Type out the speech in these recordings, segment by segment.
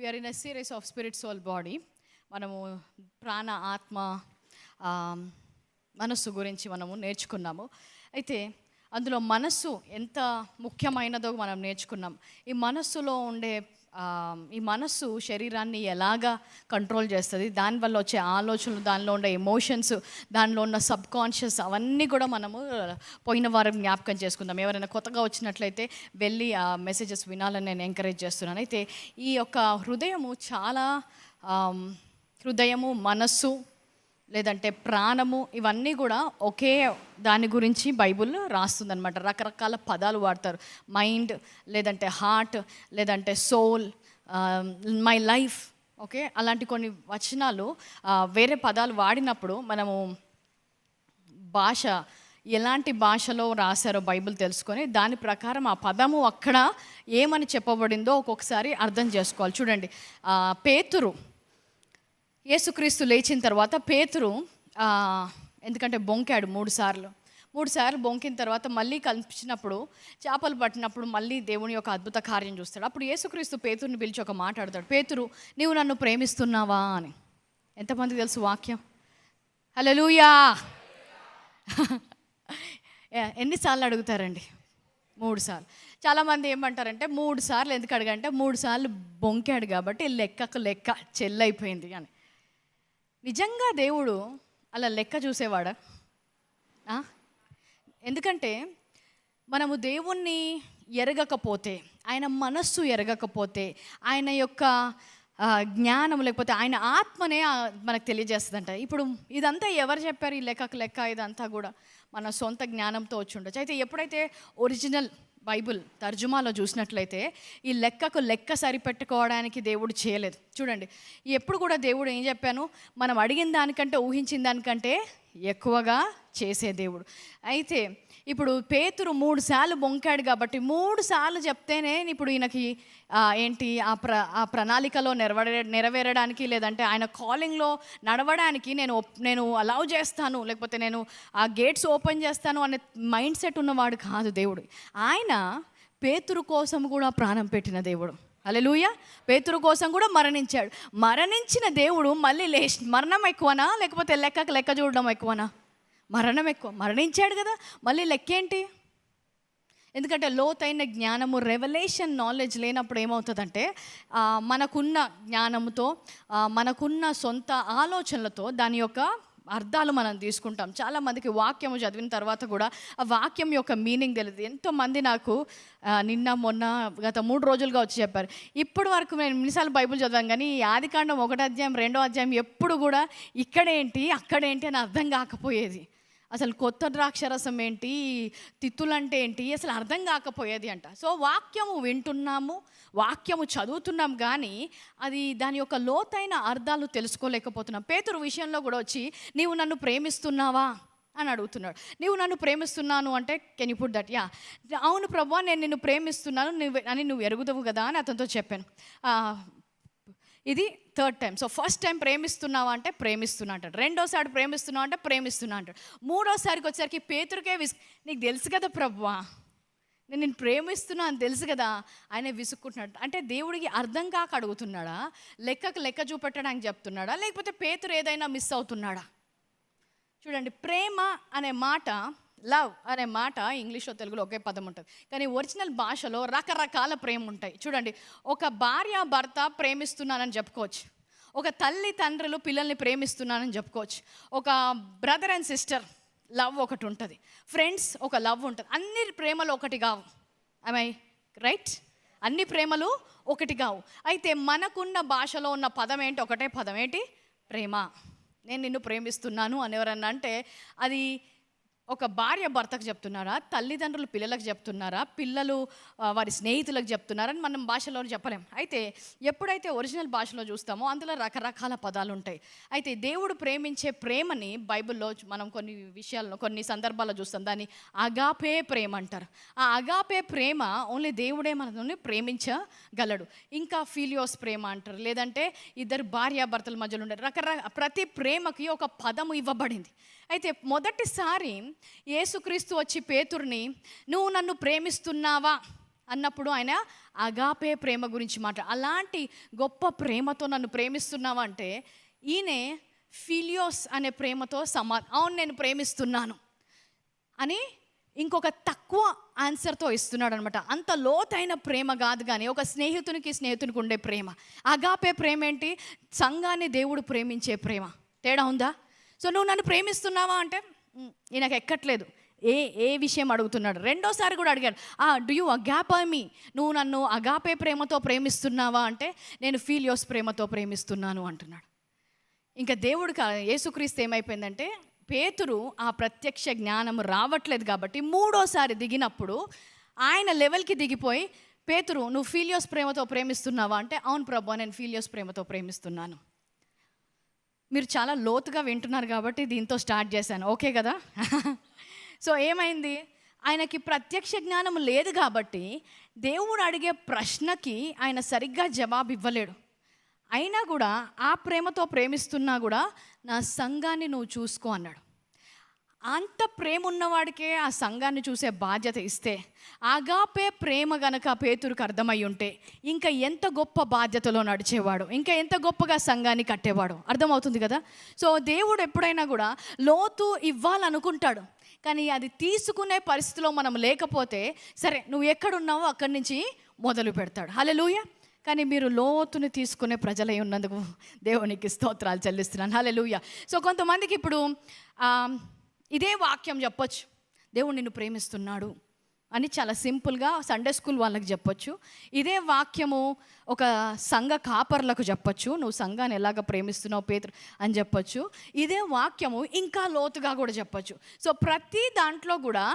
We are in a series of spirit soul body. మనము ప్రాణ, ఆత్మ, మనస్సు గురించి మనము నేర్చుకున్నాము. అయితే అందులో మనస్సు ఎంత ముఖ్యమైనదో మనం నేర్చుకున్నాం. ఈ మనస్సులో ఉండే ఈ మనస్సు శరీరాన్ని ఎలాగా కంట్రోల్ చేస్తుంది, దానివల్ల వచ్చే ఆలోచనలు, దానిలో ఉండే ఎమోషన్స్, దానిలో ఉన్న సబ్ కాన్షియస్, అవన్నీ కూడా మనము పోయిన వారం జ్ఞాపకం చేసుకుందాం. ఎవరైనా కొత్తగా వచ్చినట్లయితే వెళ్ళి ఆ మెసేజెస్ వినాలని నేను ఎంకరేజ్ చేస్తున్నాను. అయితే ఈ యొక్క హృదయము, మనస్సు లేదంటే ప్రాణము, ఇవన్నీ కూడా ఒకే దాని గురించి బైబుల్ రాస్తుందన్నమాట. రకరకాల పదాలు వాడతారు. మైండ్, లేదంటే హార్ట్, లేదంటే సోల్, మై లైఫ్, ఓకే, అలాంటి కొన్ని వచనాలు వేరే పదాలు వాడినప్పుడు మనము భాష, ఎలాంటి భాషలో రాశారో బైబిల్ తెలుసుకొని దాని ప్రకారం ఆ పదము అక్కడ ఏమని చెప్పబడిందో ఒక్కొక్కసారి అర్థం చేసుకోవాలి. చూడండి, పేతురు, యేసుక్రీస్తు లేచిన తర్వాత పేతురు ఎందుకంటే బొంకాడు మూడు సార్లు బొంకిన తర్వాత మళ్ళీ కనిపించినప్పుడు, చేపలు పట్టినప్పుడు మళ్ళీ దేవుని యొక్క అద్భుత కార్యం చూస్తాడు. అప్పుడు యేసుక్రీస్తు పేతురుని పిలిచి ఒక మాట్లాడతాడు, పేతురు, నీవు నన్ను ప్రేమిస్తున్నావా అని. ఎంతమందికి తెలుసు వాక్యం? హల్లెలూయా. ఎన్నిసార్లు అడుగుతారండి? 3 సార్లు. చాలామంది ఏమంటారంటే 3 సార్లు ఎందుకు అడగంటే 3 సార్లు బొంకాడు కాబట్టి లెక్క చెల్లైపోయింది అని. నిజంగా దేవుడు అలా లెక్క చూసేవాడా? ఎందుకంటే మనము దేవుణ్ణి ఎరగకపోతే, ఆయన మనస్సు ఎరగకపోతే, ఆయన యొక్క జ్ఞానం లేకపోతే ఆయన ఆత్మనే మనకు తెలియజేస్తుందంట. ఇప్పుడు ఇదంతా ఎవరు చెప్పారు? ఈ లెక్క ఇదంతా కూడా మన సొంత జ్ఞానంతో వచ్చి ఉండొచ్చు. అయితే ఎప్పుడైతే ఒరిజినల్ బైబుల్ తర్జుమాలో చూసినట్లయితే ఈ లెక్క సరిపెట్టుకోవడానికి దేవుడు చేయలేదు. చూడండి, ఎప్పుడు కూడా దేవుడు ఏం చెప్పాను, మనం అడిగిన దానికంటే ఊహించిన దానికంటే ఎక్కువగా చేసే దేవుడు. అయితే ఇప్పుడు పేతురు 3 సార్లు బొంకాడు కాబట్టి 3 సార్లు చెప్తేనే ఇప్పుడు ఈయనకి ఏంటి ఆ ప్రణాళికలో నెరవేరడానికి, లేదంటే ఆయన కాలింగ్లో నడవడానికి నేను అలౌ చేస్తాను, లేకపోతే నేను ఆ గేట్స్ ఓపెన్ చేస్తాను అనే మైండ్ సెట్ ఉన్నవాడు కాదు దేవుడు. ఆయన పేతురు కోసం కూడా ప్రాణం పెట్టిన దేవుడు. హల్లెలూయా. పేతురు కోసం కూడా మరణించాడు. మరణించిన దేవుడు మళ్ళీ మరణం ఎక్కువనా లేకపోతే లెక్క చూడడం ఎక్కువనా? మరణం ఎక్కువ. మరణించాడు కదా, మళ్ళీ లెక్కేంటి? ఎందుకంటే లోతైన జ్ఞానము, రెవల్యూషన్ నాలెడ్జ్ లేనప్పుడు ఏమవుతుందంటే మనకున్న జ్ఞానంతో, మనకున్న సొంత ఆలోచనలతో దాని యొక్క అర్థాలు మనం తీసుకుంటాం. చాలామందికి వాక్యము చదివిన తర్వాత కూడా ఆ వాక్యం యొక్క మీనింగ్ తెలియదు. ఎంతోమంది నాకు మొన్న గత 3 రోజులుగా వచ్చి చెప్పారు, ఇప్పటి వరకు నేను ఎన్నిసార్లు బైబిల్ చదివాను కానీ ఆదికాండం 1వ అధ్యాయం 2వ అధ్యాయం ఎప్పుడు కూడా ఇక్కడేంటి అక్కడేంటి అని అర్థం కాకపోయేది. అసలు కొత్త ద్రాక్షరసం ఏంటి, తిత్తులంటే ఏంటి, అసలు అర్థం కాకపోయేది అంట. సో వాక్యము వింటున్నాము, వాక్యము చదువుతున్నాం, కానీ అది దాని యొక్క లోతైన అర్థాలు తెలుసుకోలేకపోతున్నాం. పేతురు విషయంలో కూడా వచ్చి, నీవు నన్ను ప్రేమిస్తున్నావా అని అడుగుతున్నాడు. నీవు నన్ను ప్రేమిస్తున్నాను అంటే can you put that? Yeah, అవును ప్రభువా, నేను నిన్ను ప్రేమిస్తున్నాను అని నువ్వు ఎరుగుదవు కదా అని అతనితో చెప్పాను. ఇది 3rd time. So first time ప్రేమిస్తున్నావా అంటే ప్రేమిస్తున్నా అంటాడు. 2వసారి ప్రేమిస్తున్నావు అంటే ప్రేమిస్తున్నా అంటాడు. 3వసారికి వచ్చేసరికి పేతురుకే నీకు తెలుసు కదా ప్రభువా, నేను ప్రేమిస్తున్నా అని తెలుసు కదా, ఆయన విసుక్కుంటున్నాడు. అంటే దేవుడికి అర్థం కాక అడుగుతున్నాడా, లెక్క చూపెట్టడానికి చెప్తున్నాడా, లేకపోతే పేతురు ఏదైనా మిస్ అవుతున్నాడా? చూడండి, ప్రేమ అనే మాట, లవ్ అనే మాట ఇంగ్లీష్లో తెలుగులో ఒకే పదం ఉంటుంది, కానీ ఒరిజినల్ భాషలో రకరకాల ప్రేమ ఉంటాయి. చూడండి, ఒక భార్య భర్త ప్రేమిస్తున్నానని చెప్పుకోవచ్చు, ఒక తల్లి తండ్రులు పిల్లల్ని ప్రేమిస్తున్నానని చెప్పుకోవచ్చు, ఒక బ్రదర్ అండ్ సిస్టర్ లవ్ ఒకటి ఉంటుంది, ఫ్రెండ్స్ ఒక లవ్ ఉంటుంది. అన్ని ప్రేమలు ఒకటి కావు. I right? అన్ని ప్రేమలు ఒకటి కావు. అయితే మనకున్న భాషలో ఉన్న పదం ఏంటి? ఒకటే పదం ఏంటి? ప్రేమ. నేను నిన్ను ప్రేమిస్తున్నాను అని ఎవరన్నా అంటే అది ఒక భార్య భర్తకు చెప్తున్నారా, తల్లిదండ్రులు పిల్లలకు చెప్తున్నారా, పిల్లలు వారి స్నేహితులకు చెప్తున్నారా అని మనం భాషలో చెప్పలేం. అయితే ఎప్పుడైతే ఒరిజినల్ భాషలో చూస్తామో అందులో రకరకాల పదాలు ఉంటాయి. అయితే దేవుడు ప్రేమించే ప్రేమని బైబిల్లో మనం కొన్ని సందర్భాల్లో చూస్తాం. దాన్ని అగాపే ప్రేమ అంటారు. ఆ అగాపే ప్రేమ ఓన్లీ దేవుడే మనల్ని ప్రేమించగలడు. ఇంకా ఫిలియోస్ ప్రేమ అంటారు, లేదంటే ఇద్దరు భార్యాభర్తల మధ్యలో ఉండే ప్రతి ప్రేమకి ఒక పదము ఇవ్వబడింది. అయితే మొదటిసారి యేసుక్రీస్తు వచ్చి పేతురుని, నువ్వు నన్ను ప్రేమిస్తున్నావా అన్నప్పుడు ఆయన అగాపే ప్రేమ గురించి అలాంటి గొప్ప ప్రేమతో నన్ను ప్రేమిస్తున్నావా అంటే ఈయనే ఫిలియోస్ అనే ప్రేమతో అవును నేను ప్రేమిస్తున్నాను అని ఇంకొక తక్కువ ఆన్సర్తో ఇస్తున్నాడు అనమాట. అంత లోతైన ప్రేమ కాదు, కానీ ఒక స్నేహితునికి ఉండే ప్రేమ. అగాపే ప్రేమ ఏంటి? సంఘాన్ని దేవుడు ప్రేమించే ప్రేమ. తేడా ఉందా? సో నువ్వు నన్ను ప్రేమిస్తున్నావా అంటే ఈయనకు ఎక్కట్లేదు. ఏ విషయం అడుగుతున్నాడు. రెండోసారి కూడా అడిగాడు, డూ యూ అగాపే మీ? నువ్వు నన్ను అగాపే ప్రేమతో ప్రేమిస్తున్నావా అంటే నేను ఫిలియోస్ ప్రేమతో ప్రేమిస్తున్నాను అంటున్నాడు. ఇంకా దేవుడు యేసుక్రీస్తు ఏమైపోయిందంటే పేతురు ఆ ప్రత్యక్ష జ్ఞానం రావట్లేదు కాబట్టి మూడోసారి దిగినప్పుడు ఆయన లెవెల్కి దిగిపోయి, పేతురు నువ్వు ఫిలియోస్ ప్రేమతో ప్రేమిస్తున్నావా అంటే అవును ప్రభు నేను ఫిలియోస్ ప్రేమతో ప్రేమిస్తున్నాను. మీరు చాలా లోతుగా వింటున్నారు కాబట్టి దీంతో స్టార్ట్ చేశాను, ఓకే కదా? సో ఏమైంది? ఆయనకి ప్రత్యక్ష జ్ఞానం లేదు కాబట్టి దేవుడు అడిగే ప్రశ్నకి ఆయన సరిగ్గా జవాబు ఇవ్వలేడు. అయినా కూడా ఆ ప్రేమతో ప్రేమిస్తున్నా కూడా నా సంఘాన్ని నువ్వు చూసుకో అన్నాడు. అంత ప్రేమ ఉన్నవాడికే ఆ సంఘాన్ని చూసే బాధ్యత ఇస్తే, అగాపే ప్రేమ గనక పేతురుకు అర్థమై ఉంటే ఇంకా ఎంత గొప్ప బాధ్యతలో నడిచేవాడు, ఇంకా ఎంత గొప్పగా సంఘాన్ని కట్టేవాడు. అర్థమవుతుంది కదా? సో దేవుడు ఎప్పుడైనా కూడా లోతు ఇవ్వాలనుకుంటాడు, కానీ అది తీసుకునే పరిస్థితిలో మనం లేకపోతే సరే నువ్వు ఎక్కడున్నావో అక్కడి నుంచి మొదలు పెడతాడు. హల్లెలూయా. కానీ మీరు లోతుని తీసుకునే ప్రజలై ఉన్నందుకు దేవునికి స్తోత్రాలు చెల్లిస్తున్నాను. హల్లెలూయా. సో కొంతమందికి ఇప్పుడు ఇదే వాక్యం చెప్పొచ్చు, దేవుడు నిన్ను ప్రేమిస్తున్నాడు అని చాలా సింపుల్గా సండే స్కూల్ వాళ్ళకి చెప్పొచ్చు. ఇదే వాక్యము ఒక సంఘ కాపర్లకు చెప్పొచ్చు, నువ్వు సంఘాన్ని ఎలాగ ప్రేమిస్తున్నావు పేతురు అని చెప్పొచ్చు. ఇదే వాక్యము ఇంకా లోతుగా కూడా చెప్పొచ్చు. సో ప్రతి దాంట్లో కూడా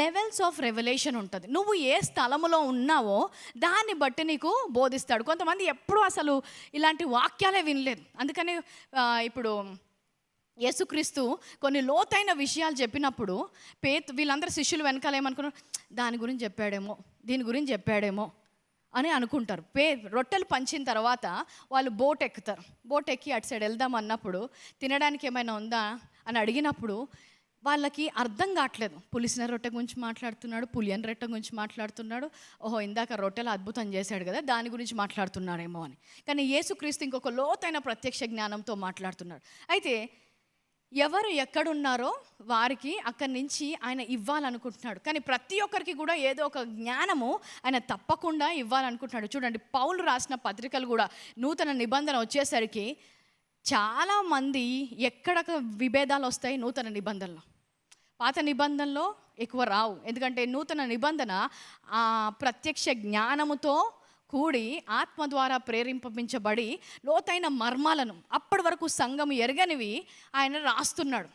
లెవెల్స్ ఆఫ్ రెవల్యూషన్ ఉంటుంది. నువ్వు ఏ స్థలములో ఉన్నావో దాన్ని బట్టి నీకు బోధిస్తాడు. కొంతమంది ఎప్పుడూ అసలు ఇలాంటి వాక్యాలే వినలేదు. అందుకని ఇప్పుడు యేసుక్రీస్తు కొన్ని లోతైన విషయాలు చెప్పినప్పుడు వీళ్ళందరూ శిష్యులు వెనకాల ఏమనుకున్నారు, దాని గురించి చెప్పాడేమో, దీని గురించి చెప్పాడేమో అని అనుకుంటారు. రొట్టెలు పంచిన తర్వాత వాళ్ళు బోట్ ఎక్కుతారు. బోట్ ఎక్కి అటు సైడ్ వెళ్దాం అన్నప్పుడు తినడానికి ఏమైనా ఉందా అని అడిగినప్పుడు వాళ్ళకి అర్థం కావట్లేదు. పులిసిన రొట్టె గురించి మాట్లాడుతున్నాడు, పులియని రొట్టె గురించి మాట్లాడుతున్నాడు, ఓహో ఇందాక రొట్టెలు అద్భుతం చేశాడు కదా దాని గురించి మాట్లాడుతున్నాడేమో అని. కానీ యేసుక్రీస్తు ఇంకొక లోతైన ప్రత్యక్ష జ్ఞానంతో మాట్లాడుతున్నాడు. అయితే ఎవరు ఎక్కడున్నారో వారికి అక్కడి నుంచి ఆయన ఇవ్వాలనుకుంటున్నాడు. కానీ ప్రతి ఒక్కరికి కూడా ఏదో ఒక జ్ఞానము ఆయన తప్పకుండా ఇవ్వాలనుకుంటున్నాడు. చూడండి, పౌలు రాసిన పత్రికలు కూడా నూతన నిబంధన వచ్చేసరికి చాలామంది ఎక్కడ విభేదాలు వస్తాయి నూతన నిబంధనలో. పాత నిబంధనలో ఎక్కువ రావు, ఎందుకంటే నూతన నిబంధన ఆ ప్రత్యక్ష జ్ఞానముతో కూడి ఆత్మ ద్వారా ప్రేరేపించబడి లోతైన మర్మాలను అప్పటి వరకు సంఘం ఎరగనివి ఆయన రాస్తున్నాడు.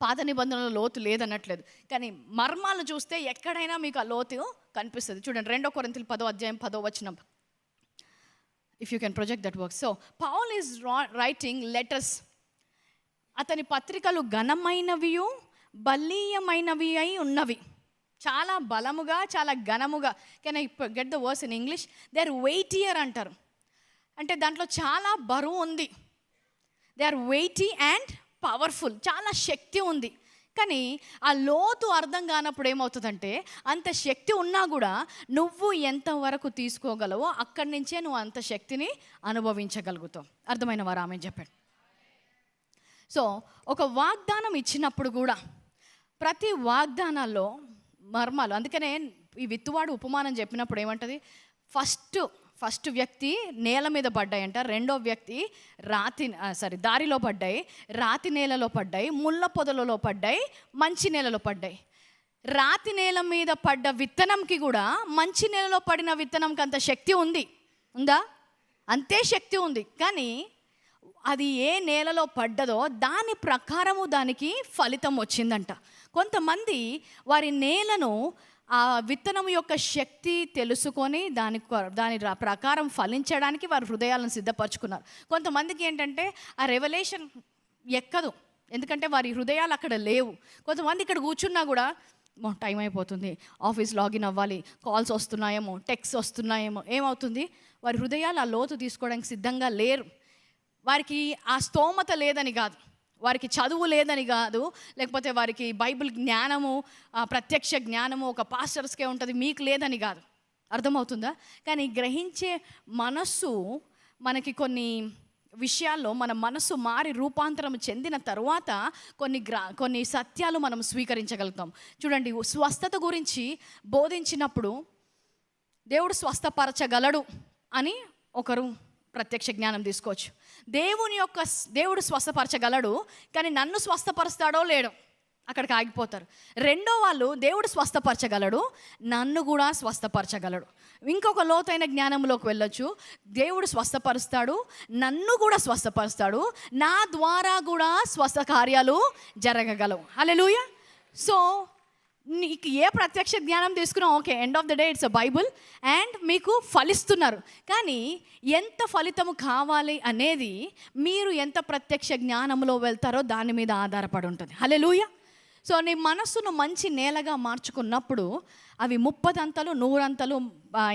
పాత నిబంధనలో లోతు లేదనట్లేదు, కానీ మర్మాలు చూస్తే ఎక్కడైనా మీకు ఆ లోతు కనిపిస్తుంది. చూడండి 2 కొరింథీయులు 10వ అధ్యాయం 10వ వచనం. If you can project that work. So Paul is writing letters. అతని పత్రికలు ఘనమైనవి బలీయమైనవి అయి ఉన్నవి, చాలా బలముగా చాలా ఘనముగా. Can I get the verse in English? They are weightier అంటారు. అంటే దాంట్లో చాలా బరువు ఉంది. They are weighty and powerful, చాలా శక్తి ఉంది. కానీ ఆ లోతు అర్థం కానప్పుడు ఏమవుతుందంటే అంత శక్తి ఉన్నా కూడా నువ్వు ఎంతవరకు తీసుకోగలవో అక్కడి నుంచే నువ్వు అంత శక్తిని అనుభవించగలుగుతావు. అర్థమైన వారు ఆమె చెప్పాడు. సో ఒక వాగ్దానం ఇచ్చినప్పుడు కూడా ప్రతి వాగ్దానాల్లో మర్మాలు. అందుకనే ఈ విత్తువాడు ఉపమానం చెప్పినప్పుడు ఏమంటది, ఫస్ట్ వ్యక్తి నేల మీద పడ్డాయంట, రెండో వ్యక్తి దారిలో పడ్డాయి, రాతి నేలలో పడ్డాయి, ముళ్ళ పొదలలో పడ్డాయి, మంచి నేలలో పడ్డాయి. రాతి నేల మీద పడ్డ విత్తనంకి కూడా మంచి నేలలో పడిన విత్తనంకి అంత శక్తి ఉందా? అంతే శక్తి ఉంది. కానీ అది ఏ నేలలో పడ్డదో దాని ప్రకారము దానికి ఫలితం వచ్చిందంట. కొంతమంది వారి నేలను ఆ విత్తనం యొక్క శక్తి తెలుసుకొని దాని ప్రకారం ఫలించడానికి వారి హృదయాలను సిద్ధపరచుకున్నారు. కొంతమందికి ఏంటంటే ఆ రెవల్యూషన్ ఎక్కదు, ఎందుకంటే వారి హృదయాలు అక్కడ లేవు. కొంతమంది ఇక్కడ కూర్చున్నా కూడా టైం అయిపోతుంది, ఆఫీస్ లాగిన్ అవ్వాలి, కాల్స్ వస్తున్నాయేమో, టెక్స్ట్ వస్తున్నాయేమో, ఏమవుతుంది వారి హృదయాలు ఆ లోతు తీసుకోవడానికి సిద్ధంగా లేరు. వారికి ఆ స్తోమత లేదని కాదు, వారికి చదువు లేదని కాదు, లేకపోతే వారికి బైబిల్ జ్ఞానము, ప్రత్యక్ష జ్ఞానము ఒక పాస్టర్స్కే ఉంటుంది, మీకు లేదని కాదు. అర్థమవుతుందా? కానీ గ్రహించే మనస్సు మనకి కొన్ని విషయాల్లో మన మనస్సు మారి రూపాంతరం చెందిన తర్వాత కొన్ని సత్యాలు మనం స్వీకరించగలుగుతాం. చూడండి, స్వస్థత గురించి బోధించినప్పుడు దేవుడు స్వస్థపరచగలడు అని ఒకరు ప్రత్యక్ష జ్ఞానం తీసుకోవచ్చు. దేవుడు స్వస్థపరచగలడు, కానీ నన్ను స్వస్థపరుస్తాడో లేడో అక్కడికి ఆగిపోతారు. రెండో వాళ్ళు దేవుడు స్వస్థపరచగలడు, నన్ను కూడా స్వస్థపరచగలడు. ఇంకొక లోతైన జ్ఞానంలోకి వెళ్ళొచ్చు. దేవుడు స్వస్థపరుస్తాడు, నన్ను కూడా స్వస్థపరుస్తాడు, నా ద్వారా కూడా స్వస్థ కార్యాలు జరగగలవు. హల్లెలూయా. సో నీకు ఏ ప్రత్యక్ష జ్ఞానం తీసుకున్నా okay, end of the day it's a Bible and మీకు ఫలిస్తున్నారు. కానీ ఎంత ఫలితము కావాలి అనేది మీరు ఎంత ప్రత్యక్ష జ్ఞానంలో వెళ్తారో దాని మీద ఆధారపడి ఉంటుంది. హల్లెలూయా. సో నీ మనస్సును మంచి నేలగా మార్చుకున్నప్పుడు అవి 30 అంతలు 100 అంతలు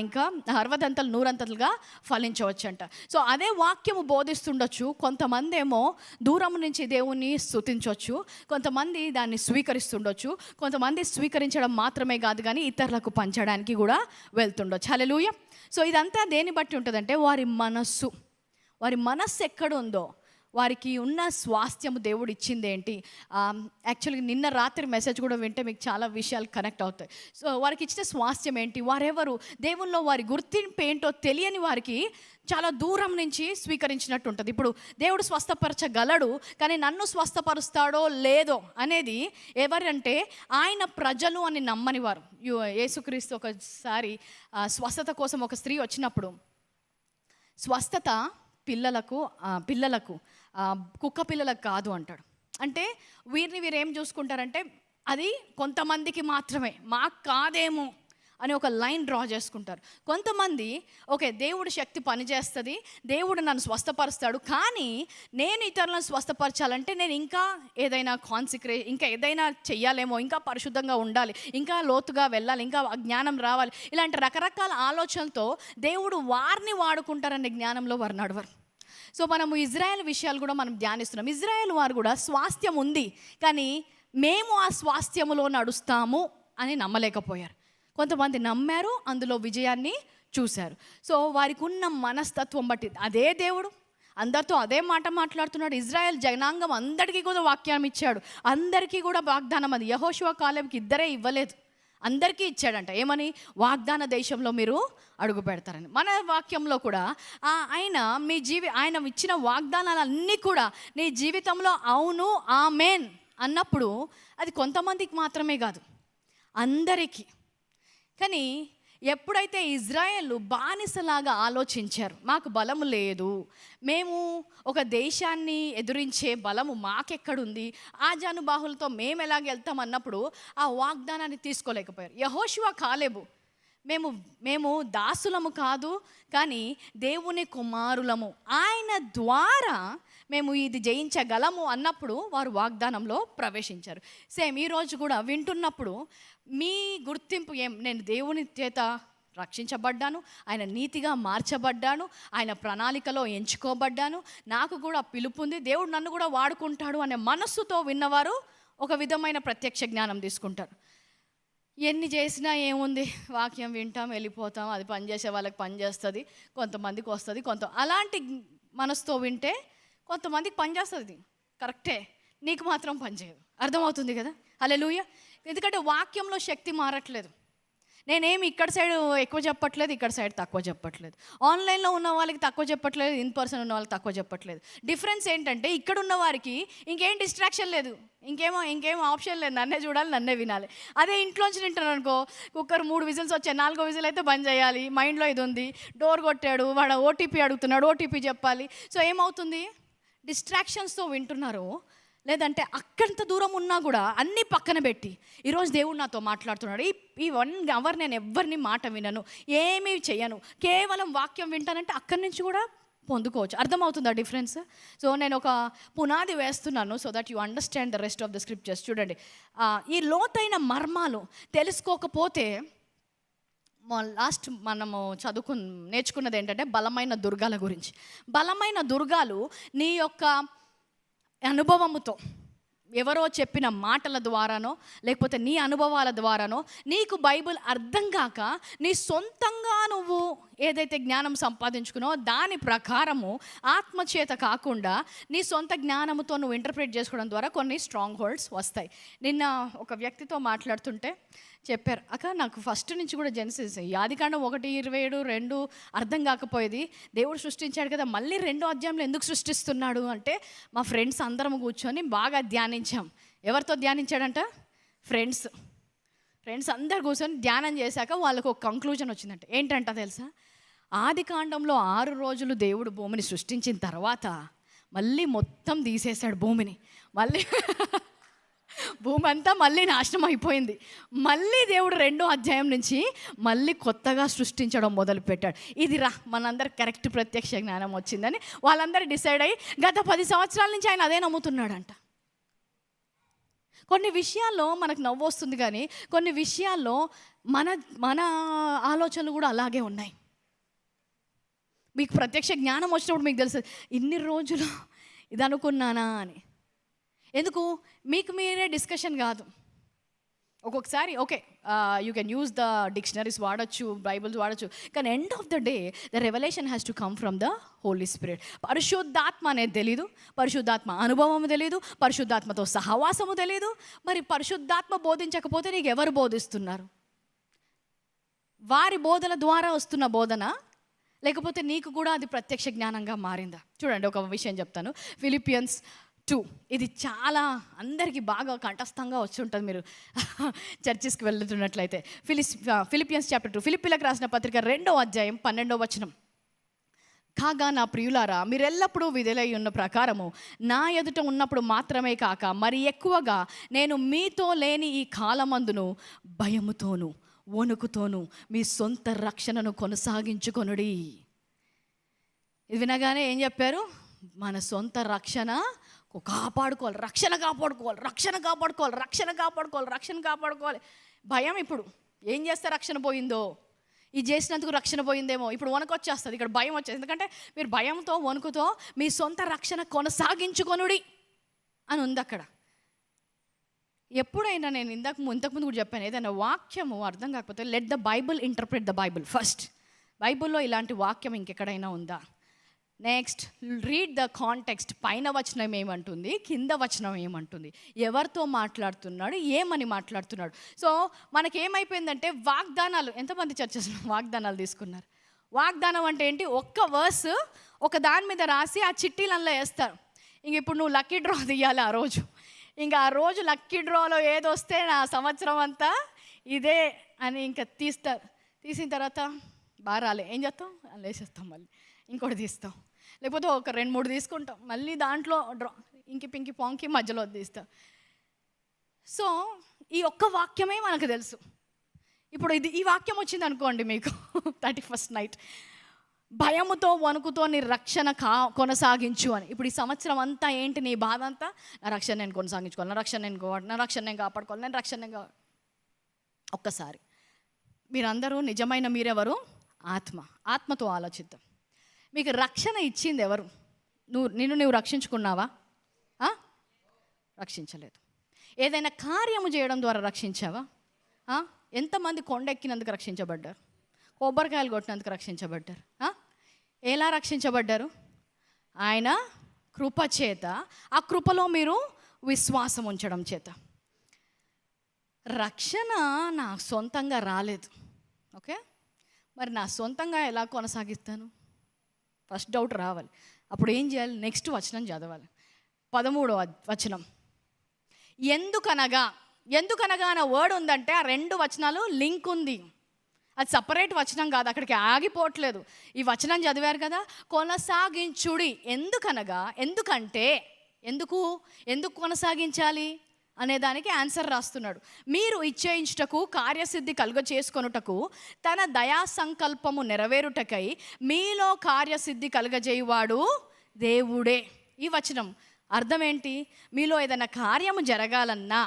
ఇంకా 60 అంతలు 100 అంతలుగా ఫలించవచ్చు అంట. సో అదే వాక్యము బోధిస్తుండొచ్చు. కొంతమంది ఏమో దూరం నుంచి దేవుణ్ణి స్తుతించవచ్చు, కొంతమంది దాన్ని స్వీకరిస్తుండొచ్చు, కొంతమంది స్వీకరించడం మాత్రమే కాదు కానీ ఇతరులకు పంచడానికి కూడా వెళ్తుండొచ్చు. హల్లెలూయా. సో ఇదంతా దేన్ని బట్టి ఉంటుందంటే వారి మనస్సు ఎక్కడుందో, వారికి ఉన్న స్వాస్థ్యము దేవుడు ఇచ్చింది ఏంటి. యాక్చువల్గా నిన్న రాత్రి మెసేజ్ కూడా వింటే మీకు చాలా విషయాలు కనెక్ట్ అవుతాయి. సో వారికి ఇచ్చిన స్వాస్థ్యం ఏంటి, వారెవరు, దేవుల్లో వారి గుర్తింపు ఏంటో తెలియని వారికి చాలా దూరం నుంచి స్వీకరించినట్టు ఉంటుంది. ఇప్పుడు దేవుడు స్వస్థపరచగలడు, కానీ నన్ను స్వస్థపరుస్తాడో లేదో అనేది ఎవరంటే ఆయన ప్రజలు అని నమ్మని వారు. యేసుక్రీస్తు ఒకసారి స్వస్థత కోసం ఒక స్త్రీ వచ్చినప్పుడు, స్వస్థత పిల్లలకు కుక్క పిల్లలకు కాదు అంటాడు. అంటే వీరు ఏం చూసుకుంటారంటే అది కొంతమందికి మాత్రమే, మాకు కాదేమో అని ఒక లైన్ డ్రా చేసుకుంటారు. కొంతమంది ఓకే, దేవుడి శక్తి పనిచేస్తుంది, దేవుడు నన్ను స్వస్థపరుస్తాడు, కానీ నేను ఇతరులను స్వస్థపరచాలంటే నేను ఇంకా ఏదైనా ఇంకా ఏదైనా చెయ్యాలేమో, ఇంకా పరిశుద్ధంగా ఉండాలి, ఇంకా లోతుగా వెళ్ళాలి, ఇంకా జ్ఞానం రావాలి, ఇలాంటి రకరకాల ఆలోచనలతో దేవుడు వారిని వాడుకుంటారనే జ్ఞానంలో వారు నడవరు. సో మనము ఇజ్రాయెల్ విషయాలు కూడా మనం ధ్యానిస్తున్నాం. ఇజ్రాయెల్ వారు కూడా స్వాస్థ్యం ఉంది, కానీ మేము ఆ స్వాస్థ్యములో నడుస్తాము అని నమ్మలేకపోయారు. కొంతమంది నమ్మారు, అందులో విజయాన్ని చూశారు. సో వారికి ఉన్న మనస్తత్వం బట్టి అదే దేవుడు అందరితో అదే మాట మాట్లాడుతున్నాడు. ఇజ్రాయెల్ జనాంగం అందరికీ కూడా వాక్యం ఇచ్చాడు, అందరికీ కూడా వాగ్దానం. అది యెహోషువ కాలేబుకి ఇద్దరే ఇవ్వలేదు, అందరికీ ఇచ్చాడంట. ఏమని? వాగ్దాన దేశంలో మీరు అడుగు పెడతారని. మన వాక్యంలో కూడా ఆయన ఇచ్చిన వాగ్దానాలన్నీ కూడా నీ జీవితంలో అవును ఆమేన్ అన్నప్పుడు అది కొంతమందికి మాత్రమే కాదు, అందరికీ. కానీ ఎప్పుడైతే ఇజ్రాయేలు బానిసలాగా ఆలోచించారు, మాకు బలము లేదు, మేము ఒక దేశాన్ని ఎదురించే బలము మాకెక్కడుంది, ఆజానుబాహులతో మేము ఎలాగ వెళ్తాం అన్నప్పుడు ఆ వాగ్దానాన్ని తీసుకోలేకపోయారు. యెహోషువ కాలేబు మేము దాసులము కాదు, కానీ దేవుని కుమారులము, ఆయన ద్వారా మేము ఇది జయించగలము అన్నప్పుడు వారు వాగ్దానంలో ప్రవేశించారు. సేమ్ ఈరోజు కూడా వింటున్నప్పుడు మీ గుర్తింపు ఏం? నేను దేవుని చేత రక్షించబడ్డాను, ఆయన నీతిగా మార్చబడ్డాను, ఆయన ప్రణాళికలో ఎంచుకోబడ్డాను, నాకు కూడా పిలుపు ఉంది, దేవుడు నన్ను కూడా వాడుకుంటాడు అనే మనస్సుతో విన్నవారు ఒక విధమైన ప్రత్యక్ష జ్ఞానం తీసుకుంటారు. ఎన్ని చేసినా ఏముంది, వాక్యం వింటాం వెళ్ళిపోతాం, అది పనిచేసే వాళ్ళకి పనిచేస్తుంది, కొంతమందికి వస్తుంది, అలాంటి మనసుతో వింటే కొంతమందికి పనిచేస్తుంది, కరెక్టే, నీకు మాత్రం పనిచేయదు. అర్థమవుతుంది కదా? హల్లెలూయా. ఎందుకంటే వాక్యంలో శక్తి మారట్లేదు. నేనేమి ఇక్కడ సైడ్ ఎక్కువ చెప్పట్లేదు, ఇక్కడ సైడ్ తక్కువ చెప్పట్లేదు, ఆన్లైన్లో ఉన్న వాళ్ళకి తక్కువ చెప్పట్లేదు, ఇన్ పర్సన్ ఉన్న వాళ్ళకి తక్కువ చెప్పట్లేదు. డిఫరెన్స్ ఏంటంటే ఇక్కడ ఉన్న వారికి ఇంకేం డిస్ట్రాక్షన్ లేదు, ఇంకేం ఆప్షన్ లేదు, నన్నే చూడాలి, నన్నే వినాలి. అదే ఇంట్లోంచి తింటాను అనుకో, కుక్కర్ 3 విజిల్స్ వచ్చాయి, 4వ విజిల్ అయితే బంద్ చేయాలి, మైండ్లో ఇది ఉంది, డోర్ కొట్టాడు వాడు ఓటీపీ అడుగుతున్నాడు, ఓటీపీ చెప్పాలి. సో ఏమవుతుంది? డిస్ట్రాక్షన్స్తో వింటున్నారు. లేదంటే అక్కడంత దూరం ఉన్నా కూడా అన్నీ పక్కన పెట్టి ఈరోజు దేవుడు నాతో మాట్లాడుతున్నాడు, ఈ 1 అవర్ నేను ఎవరిని మాట వినను, ఏమీ చేయను, కేవలం వాక్యం వింటానంటే అక్కడి నుంచి కూడా పొందుకోవచ్చు. అర్థమవుతుందా డిఫరెన్స్? సో నేను ఒక పునాది వేస్తున్నాను so that you understand the rest of the scriptures. చూడండి, ఈ లోతైన మర్మాలు తెలుసుకోకపోతే మనము నేర్చుకున్నది ఏంటంటే బలమైన దుర్గాల గురించి. బలమైన దుర్గాలు నీ యొక్క అనుభవముతో, ఎవరో చెప్పిన మాటల ద్వారానో లేకపోతే నీ అనుభవాల ద్వారానో నీకు బైబిల్ అర్థం కాక నీ సొంతంగా నువ్వు ఏదైతే జ్ఞానం సంపాదించుకున్నావో దాని ప్రకారము ఆత్మచేత కాకుండా నీ సొంత జ్ఞానముతో నువ్వు ఇంటర్ప్రిట్ చేసుకోవడం ద్వారా కొన్ని స్ట్రాంగ్ హోల్డ్స్ వస్తాయి. నిన్న ఒక వ్యక్తితో మాట్లాడుతుంటే చెప్పారు, అక్క నాకు ఫస్ట్ నుంచి కూడా జెనసిస్ ఆదికాండం 1:27 అర్థం కాకపోయేది, దేవుడు సృష్టించాడు కదా మళ్ళీ 2వ అధ్యాయంలో ఎందుకు సృష్టిస్తున్నాడు అంటే మా ఫ్రెండ్స్ అందరం కూర్చొని బాగా ధ్యానించాం. ఎవరితో ధ్యానించాడంట? ఫ్రెండ్స్ అందరు కూర్చొని ధ్యానం చేశాక వాళ్ళకు ఒక కంక్లూజన్ వచ్చిందంట. ఏంటంట తెలుసా? ఆదికాండంలో 6 రోజులు దేవుడు భూమిని సృష్టించిన తర్వాత మళ్ళీ మొత్తం తీసేశాడు భూమిని, మళ్ళీ భూమి అంతా మళ్ళీ నాశనం అయిపోయింది. మళ్ళీ దేవుడు 2వ అధ్యాయం నుంచి మళ్ళీ కొత్తగా సృష్టించడం మొదలుపెట్టాడు. ఇది మనందరికి కరెక్ట్ ప్రత్యక్ష జ్ఞానం వచ్చిందని వాళ్ళందరూ డిసైడ్ అయ్యి గత 10 సంవత్సరాల నుంచి ఆయన అదే నమ్ముతున్నాడంట. కొన్ని విషయాల్లో మనకు నవ్వు వస్తుంది, కానీ కొన్ని విషయాల్లో మన ఆలోచనలు కూడా అలాగే ఉన్నాయి. మీకు ప్రత్యక్ష జ్ఞానం వచ్చినప్పుడు మీకు తెలుసు ఇన్ని రోజులు ఇది అనుకున్నానా అని. ఎందుకు? మీకు మీరే డిస్కషన్ కాదు. ఒక్కొక్కసారి okay you can use the dictionaries వాడచ్చు, బైబిల్స్ వాడచ్చు, కానీ end of the day the revolution has to come from the holy spirit. పరిశుద్ధాత్మ అనేది తెలీదు, పరిశుద్ధాత్మ అనుభవం తెలీదు, పరిశుద్ధాత్మతో సహవాసము తెలీదు. మరి పరిశుద్ధాత్మ బోధించకపోతే నీకు ఎవరు బోధిస్తున్నారు? వారి బోధన ద్వారా వస్తున్న బోధన, లేకపోతే నీకు కూడా అది ప్రత్యక్ష జ్ఞానంగా మారిందా? చూడండి, ఒక విషయం చెప్తాను. ఫిలిపియన్స్ 2, ఇది చాలా అందరికీ బాగా కంఠస్థంగా వచ్చి ఉంటుంది మీరు చర్చిస్కి వెళ్తున్నట్లయితే. ఫిలిపియన్స్ చాప్టర్ 2, ఫిలిప్పీలకు రాసిన పత్రిక 2వ అధ్యాయం 12వ వచనం. కాగా నా ప్రియులారా, మీరెల్లప్పుడూ విధులై ఉన్న ప్రకారము నా ఎదుట ఉన్నప్పుడు మాత్రమే కాక మరి ఎక్కువగా నేను మీతో లేని ఈ కాలమందును భయముతోను వణుకుతోను మీ సొంత రక్షణను కొనసాగించుకొనుడి. ఇది వినగానే ఏం చెప్పారు? మన సొంత రక్షణ కాపాడుకోవాలి, రక్షణ కాపాడుకోవాలి. భయం. ఇప్పుడు ఏం చేస్తే రక్షణ పోయిందో, ఇది చేసినందుకు రక్షణ పోయిందేమో, ఇప్పుడు వణుకొచ్చేస్తుంది, ఇక్కడ భయం వచ్చేది. ఎందుకంటే మీరు భయంతో వణుకుతో మీ సొంత రక్షణ కొనసాగించుకొనుడి అని ఉంది అక్కడ. ఎప్పుడైనా నేను ఇంతకుముందు కూడా చెప్పాను, ఏదైనా వాక్యము అర్థం కాకపోతే let the Bible interpret the Bible first. బైబుల్లో ఇలాంటి వాక్యం ఇంకెక్కడైనా ఉందా? Next read the context. పైన వచనం ఏమంటుంది, కింద వచనం ఏమంటుంది, ఎవరితో మాట్లాడుతున్నాడు, ఏమని మాట్లాడుతున్నాడు. సో మనకేమైపోయిందంటే వాగ్దానాలు, ఎంతమంది చర్చస్లో వాగ్దానాలు తీసుకున్నారు? వాగ్దానం అంటే ఏంటి? ఒక్క వర్స్ ఒక దాని మీద రాసి ఆ చిట్టీలలో వేస్తారు. ఇంక ఇప్పుడు నువ్వు లక్కీ డ్రా తీయాలి ఆ రోజు, ఇంకా ఆ రోజు లక్కీ డ్రాలో ఏదొస్తే నా సంవత్సరం అంతా ఇదే అని ఇంకా తీస్తారు. తీసిన తర్వాత బాగా రాలే, ఏం చేస్తాం? లేచేస్తాం, మళ్ళీ ఇంకోటి తీస్తాం, లేకపోతే ఒక 2-3 తీసుకుంటాం, మళ్ళీ దాంట్లో డ్రా ఇంకి పింకి పాంకి మధ్యలో తీస్తాం. సో ఈ ఒక్క వాక్యమే మనకు తెలుసు. ఇప్పుడు ఈ వాక్యం వచ్చింది అనుకోండి మీకు 31st నైట్, భయముతో వణుకుతో నీ రక్షణ కొనసాగించు అని. ఇప్పుడు ఈ సంవత్సరం అంతా ఏంటి నీ బాధ అంతా? నా రక్షణ నేను కొనసాగించుకోవాలి, నా రక్షణ నేను కాపాడుకోవాలి. ఒక్కసారి మీరందరూ నిజమైన మీరెవరు? ఆత్మతో ఆలోచిద్దాం. మీకు రక్షణ ఇచ్చింది ఎవరు? నువ్వు రక్షించుకున్నావా? రక్షించలేదు. ఏదైనా కార్యము చేయడం ద్వారా రక్షించావా? ఎంతమంది కొండ ఎక్కినందుకు రక్షించబడ్డారు? కొబ్బరికాయలు కొట్టినందుకు రక్షించబడ్డారు? ఎలా రక్షించబడ్డారు? ఆయన కృప చేత, ఆ కృపలో మీరు విశ్వాసం ఉంచడం చేత. రక్షణ నా సొంతంగా రాలేదు. ఓకే, మరి నా సొంతంగా ఎలా కొనసాగిస్తాను? ఫస్ట్ డౌట్ రావాలి. అప్పుడు ఏం చేయాలి? నెక్స్ట్ వచనం చదవాలి. 13వ వచనం. ఎందుకనగా అనే వర్డ్ ఉందంటే ఆ 2 వచనాలు లింక్ ఉంది. అది సపరేట్ వచనం కాదు, అక్కడికి ఆగిపోవట్లేదు. ఈ వచనం చదివారు కదా, కొనసాగించుడి. ఎందుకనగా, ఎందుకంటే, ఎందుకు కొనసాగించాలి అనేదానికి ఆన్సర్ రాస్తున్నాడు. మీరు ఇచ్చేయించుటకు కార్యసిద్ధి కలుగ చేసుకొనుటకు తన దయా సంకల్పము నెరవేరుటకై మీలో కార్యసిద్ధి కలుగజేయువాడు దేవుడే. ఈ వచనం అర్థం ఏంటి? మీలో ఏదైనా కార్యము జరగాలన్నా,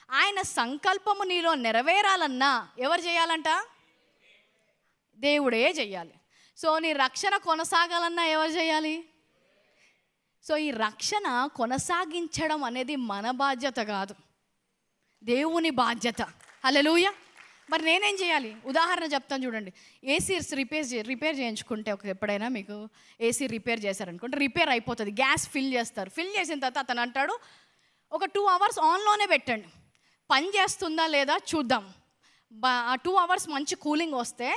ఆయన సంకల్పము నీలో నెరవేరాలన్నా ఎవరు చేయాలంట? దేవుడే చెయ్యాలి. సో నీ రక్షణ కొనసాగాలన్నా ఎవరు చేయాలి? సో ఈ రక్షణ కొనసాగించడం అనేది మన బాధ్యత కాదు, దేవుని బాధ్యత. హల్లెలూయా. మరి నేనేం చేయాలి? ఉదాహరణ చెప్తాను చూడండి. ఏసీ రిపేర్ చేయించుకుంటే ఎప్పుడైనా మీకు ఏసీ రిపేర్ చేశారనుకుంటే రిపేర్ అయిపోతుంది, గ్యాస్ ఫిల్ చేస్తారు. ఫిల్ చేసిన తర్వాత అతను అంటాడు ఒక 2 hours ఆన్లోనే పెట్టండి, పని చేస్తుందా లేదా చూద్దాం. ఆ 2 hours మంచి కూలింగ్ వస్తే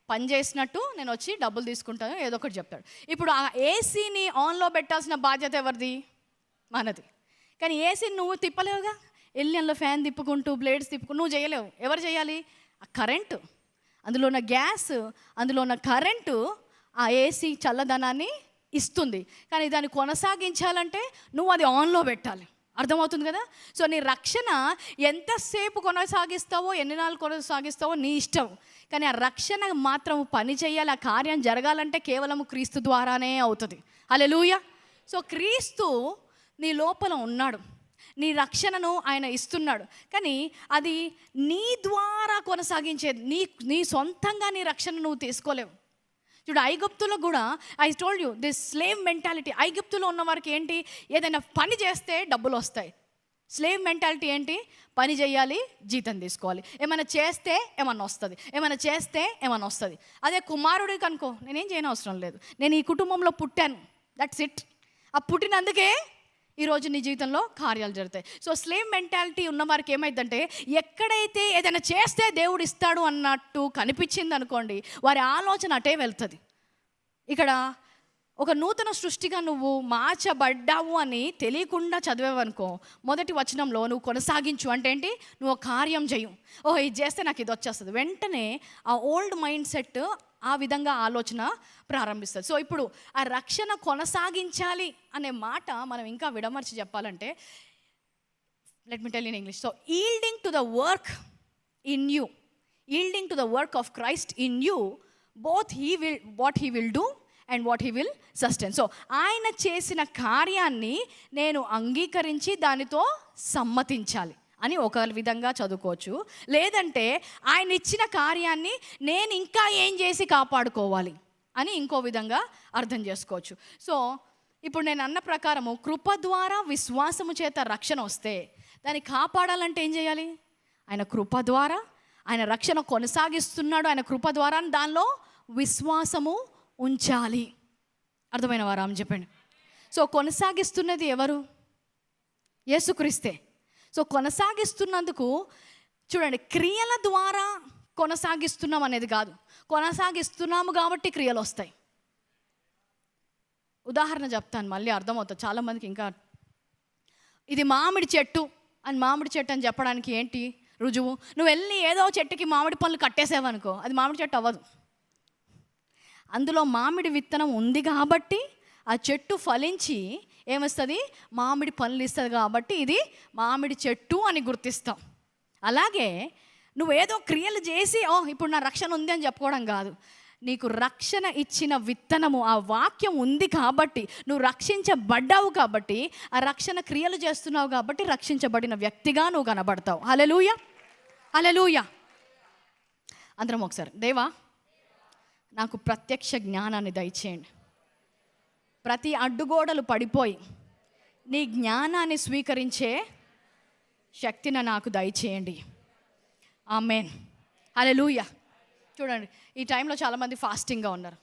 పని చేసినట్టు నేను వచ్చి డబ్బులు తీసుకుంటాను, ఏదో ఒకటి చెప్తాడు. ఇప్పుడు ఆ ఏసీని ఆన్లో పెట్టాల్సిన బాధ్యత ఎవరిది? మనది. కానీ ఏసీని నువ్వు తిప్పలేవుగా, వెళ్ళి అందులో ఫ్యాన్ తిప్పుకుంటూ బ్లేడ్స్ తిప్పుకుంటూ నువ్వు చేయలేవు. ఎవరు చేయాలి? ఆ కరెంటు, అందులో ఉన్న గ్యాస్, అందులో ఉన్న కరెంటు ఆ ఏసీ చల్లదనాన్ని ఇస్తుంది. కానీ దాన్ని కొనసాగించాలంటే నువ్వు అది ఆన్లో పెట్టాలి. అర్థమవుతుంది కదా? సో నీ రక్షణ ఎంతసేపు కొనసాగిస్తావో, ఎన్ని నాళ్ళు కొనసాగిస్తావో నీ ఇష్టం. కానీ ఆ రక్షణ మాత్రం పని చేయాలి, ఆ కార్యం జరగాలంటే కేవలం క్రీస్తు ద్వారానే అవుతుంది. హల్లెలూయా. సో క్రీస్తు నీ లోపల ఉన్నాడు, నీ రక్షణను ఆయన ఇస్తున్నాడు. కానీ అది నీ ద్వారా కొనసాగించేది, నీ సొంతంగా నీ రక్షణ నువ్వు తీసుకోలేవు. చూడు, ఐగుప్తులో కూడా I told you this slave mentality. ఐగుప్తులో ఉన్న వారికి ఏంటి? ఏదైనా పని చేస్తే డబ్బులు వస్తాయి. స్లేవ్ మెంటాలిటీ ఏంటి? పని చేయాలి, జీతం తీసుకోవాలి. ఏమైనా చేస్తే ఏమన్నా వస్తుంది, ఏమైనా చేస్తే ఏమన్నా వస్తుంది. అదే కుమారుడికి అనుకో, నేనేం చేయని అవసరం లేదు, నేను ఈ కుటుంబంలో పుట్టాను, దట్స్ ఇట్. ఆ పుట్టినందుకే ఈరోజు నీ జీవితంలో కార్యాలు జరుగుతాయి. సో స్లేవ్ మెంటాలిటీ ఉన్న వారికి ఏమైందంటే ఎక్కడైతే ఏదైనా చేస్తే దేవుడు ఇస్తాడు అన్నట్టు కనిపించింది అనుకోండి, వారి ఆలోచన అటే వెళ్తుంది. ఇక్కడ ఒక నూతన సృష్టిగా నువ్వు మార్చబడ్డావు అని తెలియకుండా చదివేవనుకో, మొదటి వచనంలో నువ్వు కొనసాగించు అంటే ఏంటి? నువ్వు కార్యం చేయు. ఓహో ఇది చేస్తే నాకు ఇది వచ్చేస్తుంది, వెంటనే ఆ ఓల్డ్ మైండ్ సెట్ ఆ విధంగా ఆలోచన ప్రారంభిస్తుంది. సో ఇప్పుడు ఆ రక్షణ కొనసాగించాలి అనే మాట మనం ఇంకా విడమర్చి చెప్పాలంటే, let me tell in English. So yielding to the work in you, yielding to the work of Christ in you, both what he will do and what he will sustain. So ఆయన చేసిన కార్యాన్ని నేను అంగీకరించి దానితో సమ్మతించాలి అని ఒక విధంగా చదువుకోవచ్చు. లేదంటే ఆయన ఇచ్చిన కార్యాన్ని నేను ఇంకా ఏం చేసి కాపాడుకోవాలి అని ఇంకో విధంగా అర్థం చేసుకోవచ్చు. సో ఇప్పుడు నేను అన్న ప్రకారము కృప ద్వారా విశ్వాసము చేత రక్షణ వస్తే దాన్ని కాపాడాలంటే ఏం చేయాలి? ఆయన కృప ద్వారా ఆయన రక్షణ కొనసాగిస్తున్నాడు, ఆయన కృప ద్వారా దానిలో విశ్వాసము ఉంచాలి. అర్థమైన వారా అని చెప్పండి. సో కొనసాగిస్తున్నది ఎవరు? యేసుక్రీస్తే. సో కొనసాగిస్తున్నందుకు చూడండి, క్రియల ద్వారా కొనసాగిస్తున్నాం అనేది కాదు, కొనసాగిస్తున్నాము కాబట్టి క్రియలు వస్తాయి. ఉదాహరణ చెప్తాను, మళ్ళీ అర్థమవుతుంది చాలామందికి. ఇంకా ఇది మామిడి చెట్టు అని చెప్పడానికి ఏంటి రుజువు? నువ్వు వెళ్ళి ఏదో చెట్టుకి మామిడి పళ్ళు కట్టేసావనుకో, అది మామిడి చెట్టు అవ్వదు. అందులో మామిడి విత్తనం ఉంది కాబట్టి ఆ చెట్టు ఫలించి ఏమొస్తుంది? మామిడి పళ్ళు ఇస్తుంది కాబట్టి ఇది మామిడి చెట్టు అని గుర్తిస్తాం. అలాగే నువ్వేదో క్రియలు చేసి ఇప్పుడు నా రక్షణ ఉంది అని చెప్పుకోవడం కాదు. నీకు రక్షణ ఇచ్చిన విత్తనము, ఆ వాక్యం ఉంది కాబట్టి నువ్వు రక్షించబడ్డావు, కాబట్టి ఆ రక్షణ క్రియలు చేస్తున్నావు కాబట్టి రక్షించబడిన వ్యక్తిగా నువ్వు కనబడతావు. హల్లెలూయా, హల్లెలూయా. అందరం ఒకసారి, దేవా నాకు ప్రత్యక్ష జ్ఞానాన్ని దయచేయండి. ప్రతి అడ్డుగోడలు పడిపోయి నీ జ్ఞానాన్ని స్వీకరించే శక్తిని నాకు దయచేయండి. ఆమేన్, హల్లెలూయా. చూడండి, ఈ టైంలో చాలామంది ఫాస్టింగ్గా ఉన్నారు.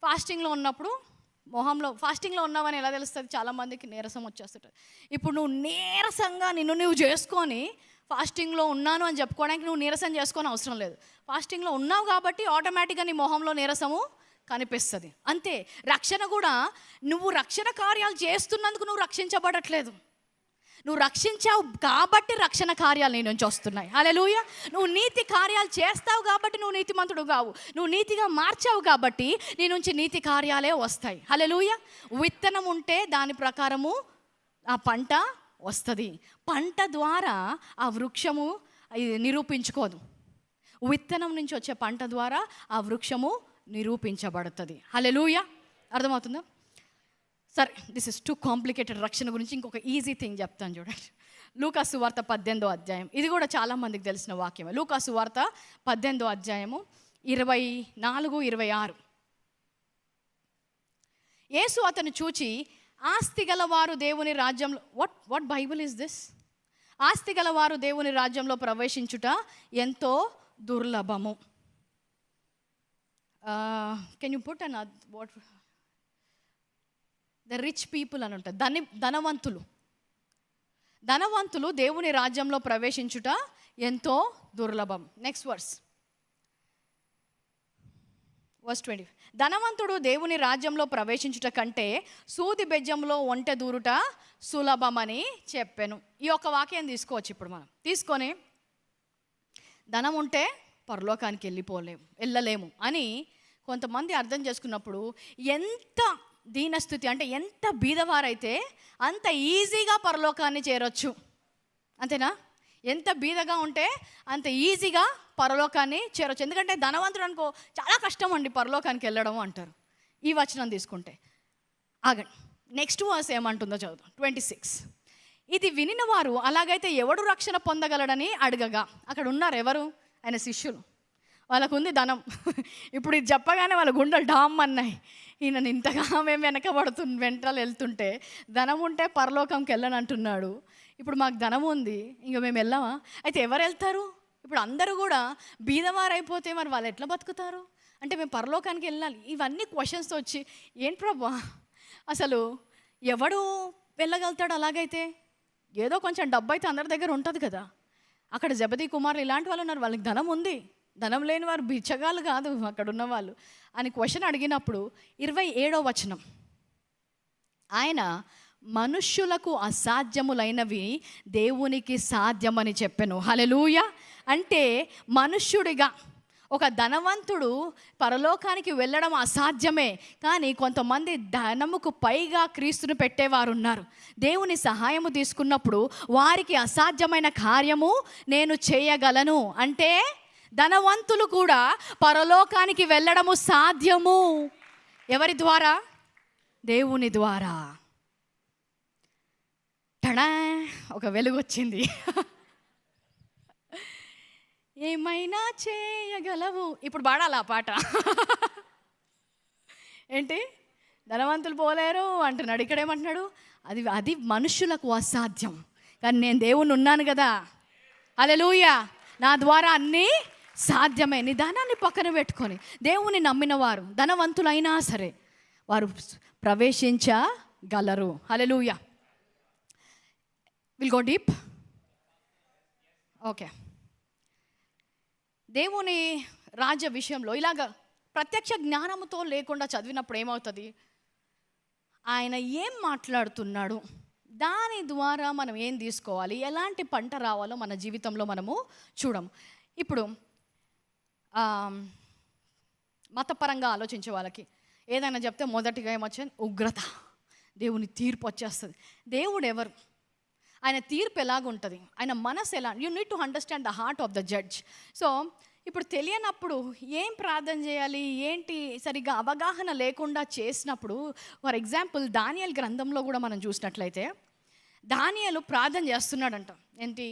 ఫాస్టింగ్లో ఉన్నప్పుడు మొహంలో ఫాస్టింగ్లో ఉన్నావని ఎలా తెలుస్తుంది? చాలామందికి నీరసం వచ్చేస్తుంటుంది. ఇప్పుడు నువ్వు నీరసంగా నువ్వు చేసుకొని ఫాస్టింగ్లో ఉన్నాను అని చెప్పుకోవడానికి నువ్వు నీరసం చేసుకొని అవసరం లేదు. ఫాస్టింగ్లో ఉన్నావు కాబట్టి ఆటోమేటిక్గా నీ మొహంలో నీరసము కనిపిస్తుంది. అంతే రక్షణ కూడా, నువ్వు రక్షణ కార్యాలు చేస్తున్నందుకు నువ్వు రక్షించబడట్లేదు, నువ్వు రక్షించావు కాబట్టి రక్షణ కార్యాలు నీ నుంచి వస్తున్నాయి. హల్లెలూయా. నువ్వు నీతి కార్యాలు చేస్తావు కాబట్టి నువ్వు నీతిమంతుడు కావు, నువ్వు నీతిగా మార్చావు కాబట్టి నీ నుంచి నీతి కార్యాలే వస్తాయి. హల్లెలూయా. విత్తనం ఉంటే దాని ప్రకారము ఆ పంట వస్తుంది. పంట ద్వారా ఆ వృక్షము నిరూపించుకోదు, విత్తనం నుంచి వచ్చే పంట ద్వారా ఆ వృక్షము నిరూపించబడుతుంది. హల్లెలూయా. అర్థమవుతుందా? సరే, దిస్ ఇస్ టూ కాంప్లికేటెడ్. రక్షణ గురించి ఇంకొక ఈజీ థింగ్ చెప్తాను చూడండి. లూకా సువార్త 18వ అధ్యాయం, ఇది కూడా చాలామందికి తెలిసిన వాక్యమే. లూకా సువార్త 18వ అధ్యాయము 24, 26. యేసు అతను చూచి ఆస్తి గలవారు దేవుని రాజ్యంలో వాట్ బైబిల్ ఇస్ దిస్? ఆస్తి గలవారు దేవుని రాజ్యంలో ప్రవేశించుట ఎంతో దుర్లభము. Can you put on what the rich people అని ఉంటుంది. ధనవంతులు దేవుని రాజ్యంలో ప్రవేశించుట ఎంతో దుర్లభం. Next verse 20. ధనవంతుడు దేవుని రాజ్యంలో ప్రవేశించుట కంటే సూది బెజ్జంలో ఒంటె దూరుట సులభమని చెప్పాను. ఈ ఒక్క వాక్యం తీసుకోవచ్చు ఇప్పుడు మనం. తీసుకొని ధనం ఉంటే పరలోకానికి వెళ్ళలేము అని కొంతమంది అర్థం చేసుకున్నప్పుడు, ఎంత దీనస్థితి అంటే ఎంత బీదవారైతే అంత ఈజీగా పరలోకాన్ని చేరొచ్చు. అంతేనా? ఎంత బీదగా ఉంటే అంత ఈజీగా పరలోకాన్ని చేరొచ్చు. ఎందుకంటే ధనవంతుడు అనుకో చాలా కష్టం అండి పరలోకానికి వెళ్ళడం అంటారు. ఈ వచనం తీసుకుంటే ఆగండి, నెక్స్ట్ వర్స్ ఏమంటుందో చదువుతాం. 26. ఇది వినిన వారు అలాగైతే ఎవడు రక్షణ పొందగలడని అడగగా, అక్కడ ఉన్నారు ఎవరు? ఆయన శిష్యులు. వాళ్ళకు ఉంది ధనం. ఇప్పుడు ఇది చెప్పగానే వాళ్ళ గుండెలు డామ్ అన్నాయి. ఈయన ఇంతగా మేము వెంటలు వెళ్తుంటే ధనం ఉంటే పరలోకంకి వెళ్ళని అంటున్నాడు. ఇప్పుడు మాకు ధనం ఉంది, ఇంక మేము వెళ్ళామా? అయితే ఎవరు వెళ్తారు? ఇప్పుడు అందరూ కూడా బీదవారైపోతే మరి వాళ్ళు ఎట్లా బతుకుతారు? అంటే మేము పరలోకానికి వెళ్ళాలి. ఇవన్నీ క్వశ్చన్స్ వచ్చి, ఏంటి ప్రభా అసలు ఎవడు వెళ్ళగలుగుతాడు? అలాగైతే ఏదో కొంచెం డబ్బు అయితే అందరి దగ్గర ఉంటుంది కదా. అక్కడ జబదీ కుమారులు ఇలాంటి వాళ్ళు ఉన్నారు, వాళ్ళకి ధనం ఉంది. ధనం లేని వారు బిచ్చగాళ్ళు కాదు అక్కడ ఉన్న వాళ్ళు అని క్వశ్చన్ అడిగినప్పుడు 27వ వచనం, ఆయన మనుష్యులకు అసాధ్యములైనవి దేవునికి సాధ్యమని చెప్పెను. హల్లెలూయా. అంటే మనుష్యుడిగా ఒక ధనవంతుడు పరలోకానికి వెళ్ళడం అసాధ్యమే, కానీ కొంతమంది ధనముకు పైగా క్రీస్తుని పెట్టేవారు ఉన్నారు. దేవుని సహాయము తీసుకున్నప్పుడు వారికి అసాధ్యమైన కార్యము నేను చేయగలను అంటే ధనవంతులు కూడా పరలోకానికి వెళ్ళడము సాధ్యము. ఎవరి ద్వారా? దేవుని ద్వారా. టడా, ఒక వెలుగు వచ్చింది. ఏమైనా చేయగలవు. ఇప్పుడు పాడాలి ఆ పాట. ఏంటి? ధనవంతులు పోలేరు అంటున్నాడు. ఇక్కడేమంటున్నాడు? అది మనుషులకు అసాధ్యం, కానీ నేను దేవుని ఉన్నాను కదా. హల్లెలూయా. నా ద్వారా అన్నీ సాధ్యమే. నీ ధనాన్ని పక్కన పెట్టుకొని దేవుని నమ్మిన వారు ధనవంతులైనా సరే వారు ప్రవేశించగలరు. హల్లెలూయా. Will go deep. ఓకే. దేవుని రాజ్య విషయంలో ఇలాగ ప్రత్యక్ష జ్ఞానంతో లేకుండా చదివినప్పుడు ఏమవుతుంది? ఆయన ఏం మాట్లాడుతున్నాడు, దాని ద్వారా మనం ఏం తీసుకోవాలి, ఎలాంటి పంట రావాలో మన జీవితంలో మనము చూడము. ఇప్పుడు మతపరంగా ఆలోచించే వాళ్ళకి ఏదైనా చెప్తే మొదటిగా ఏమొచ్చింది? ఉగ్రత, దేవుని తీర్పు వచ్చేస్తుంది. దేవుడు ఎవరు? ఆయన తీర్పు ఎలాగుంటుంది? ఆయన మనసు ఎలా? You need to understand the heart of the judge. So ఇప్పుడు తెలియనప్పుడు ఏం ప్రార్థన చేయాలి, ఏంటి సరిగ్గా అవగాహన లేకుండా చేసినప్పుడు, ఫర్ ఎగ్జాంపుల్ దానియేలు గ్రంథంలో కూడా మనం చూసినట్లయితే దానియేలు ప్రార్థన చేస్తున్నాడంట. ఏంటి?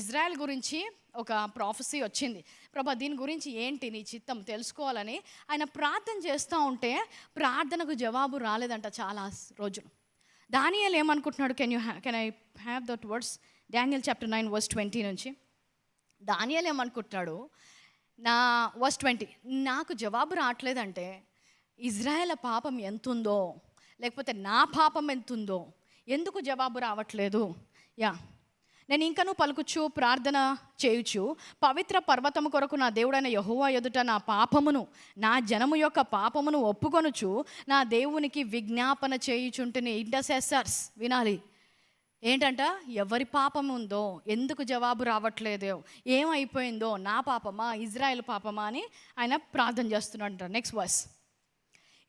ఇజ్రాయెల్ గురించి ఒక ప్రాఫెసీ వచ్చింది. ప్రభా దీని గురించి ఏంటి నీ చిత్తం తెలుసుకోవాలని ఆయన ప్రార్థన చేస్తూ ఉంటే ప్రార్థనకు జవాబు రాలేదంట చాలా రోజులు. దానియేలు ఏమనుకుంటున్నాడు? Can I have that words? Daniel chapter 9 verse 20 నుంచి. దానియేలు ఏమనుకుంటున్నాడు? verse 20, నాకు జవాబు రావట్లేదంటే ఇజ్రాయెల్ పాపం ఎంతుందో, లేకపోతే నా పాపం ఎంతుందో, ఎందుకు జవాబు రావట్లేదు? నేను ఇంకనూ పలుకుచు ప్రార్థన చేయుచు పవిత్ర పర్వతము కొరకు నా దేవుడైన యెహోవా ఎదుట నా పాపమును, నా జనము యొక్క పాపమును ఒప్పుకొనుచు నా దేవునికి విజ్ఞాపన చేయుచుంటుని. ఇంటర్సెసర్స్ వినాలి. ఏంటంట? ఎవరి పాపం ఉందో, ఎందుకు జవాబు రావట్లేదో, ఏమైపోయిందో, నా పాపమా ఇజ్రాయెల్ పాపమా అని ఆయన ప్రార్థన చేస్తున్నాడంట. నెక్స్ట్ వర్స్,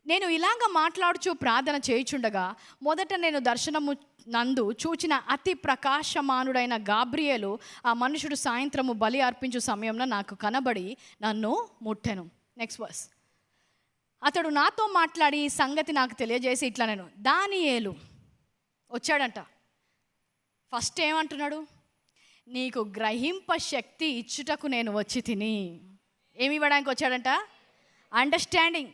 నేను ఇలాగ మాట్లాడుచు ప్రార్థన చేయుచుండగా మొదట నేను దర్శనము నందు చూచిన అతి ప్రకాశమానుడైన గాబ్రియేలు ఆ మనుషుడు సాయంత్రము బలి అర్పించు సమయంలో నాకు కనబడి నన్ను ముట్టెను. నెక్స్ట్ వర్స్, అతడు నాతో మాట్లాడి ఈ సంగతి నాకు తెలియజేసి ఇట్లా, నేను దానియేలు వచ్చాడంట. ఫస్ట్ ఏమంటున్నాడు? నీకు గ్రహింప శక్తి ఇచ్చుటకు నేను వచ్చి తిని. ఏమి ఇవ్వడానికి వచ్చాడంట? అండర్స్టాండింగ్.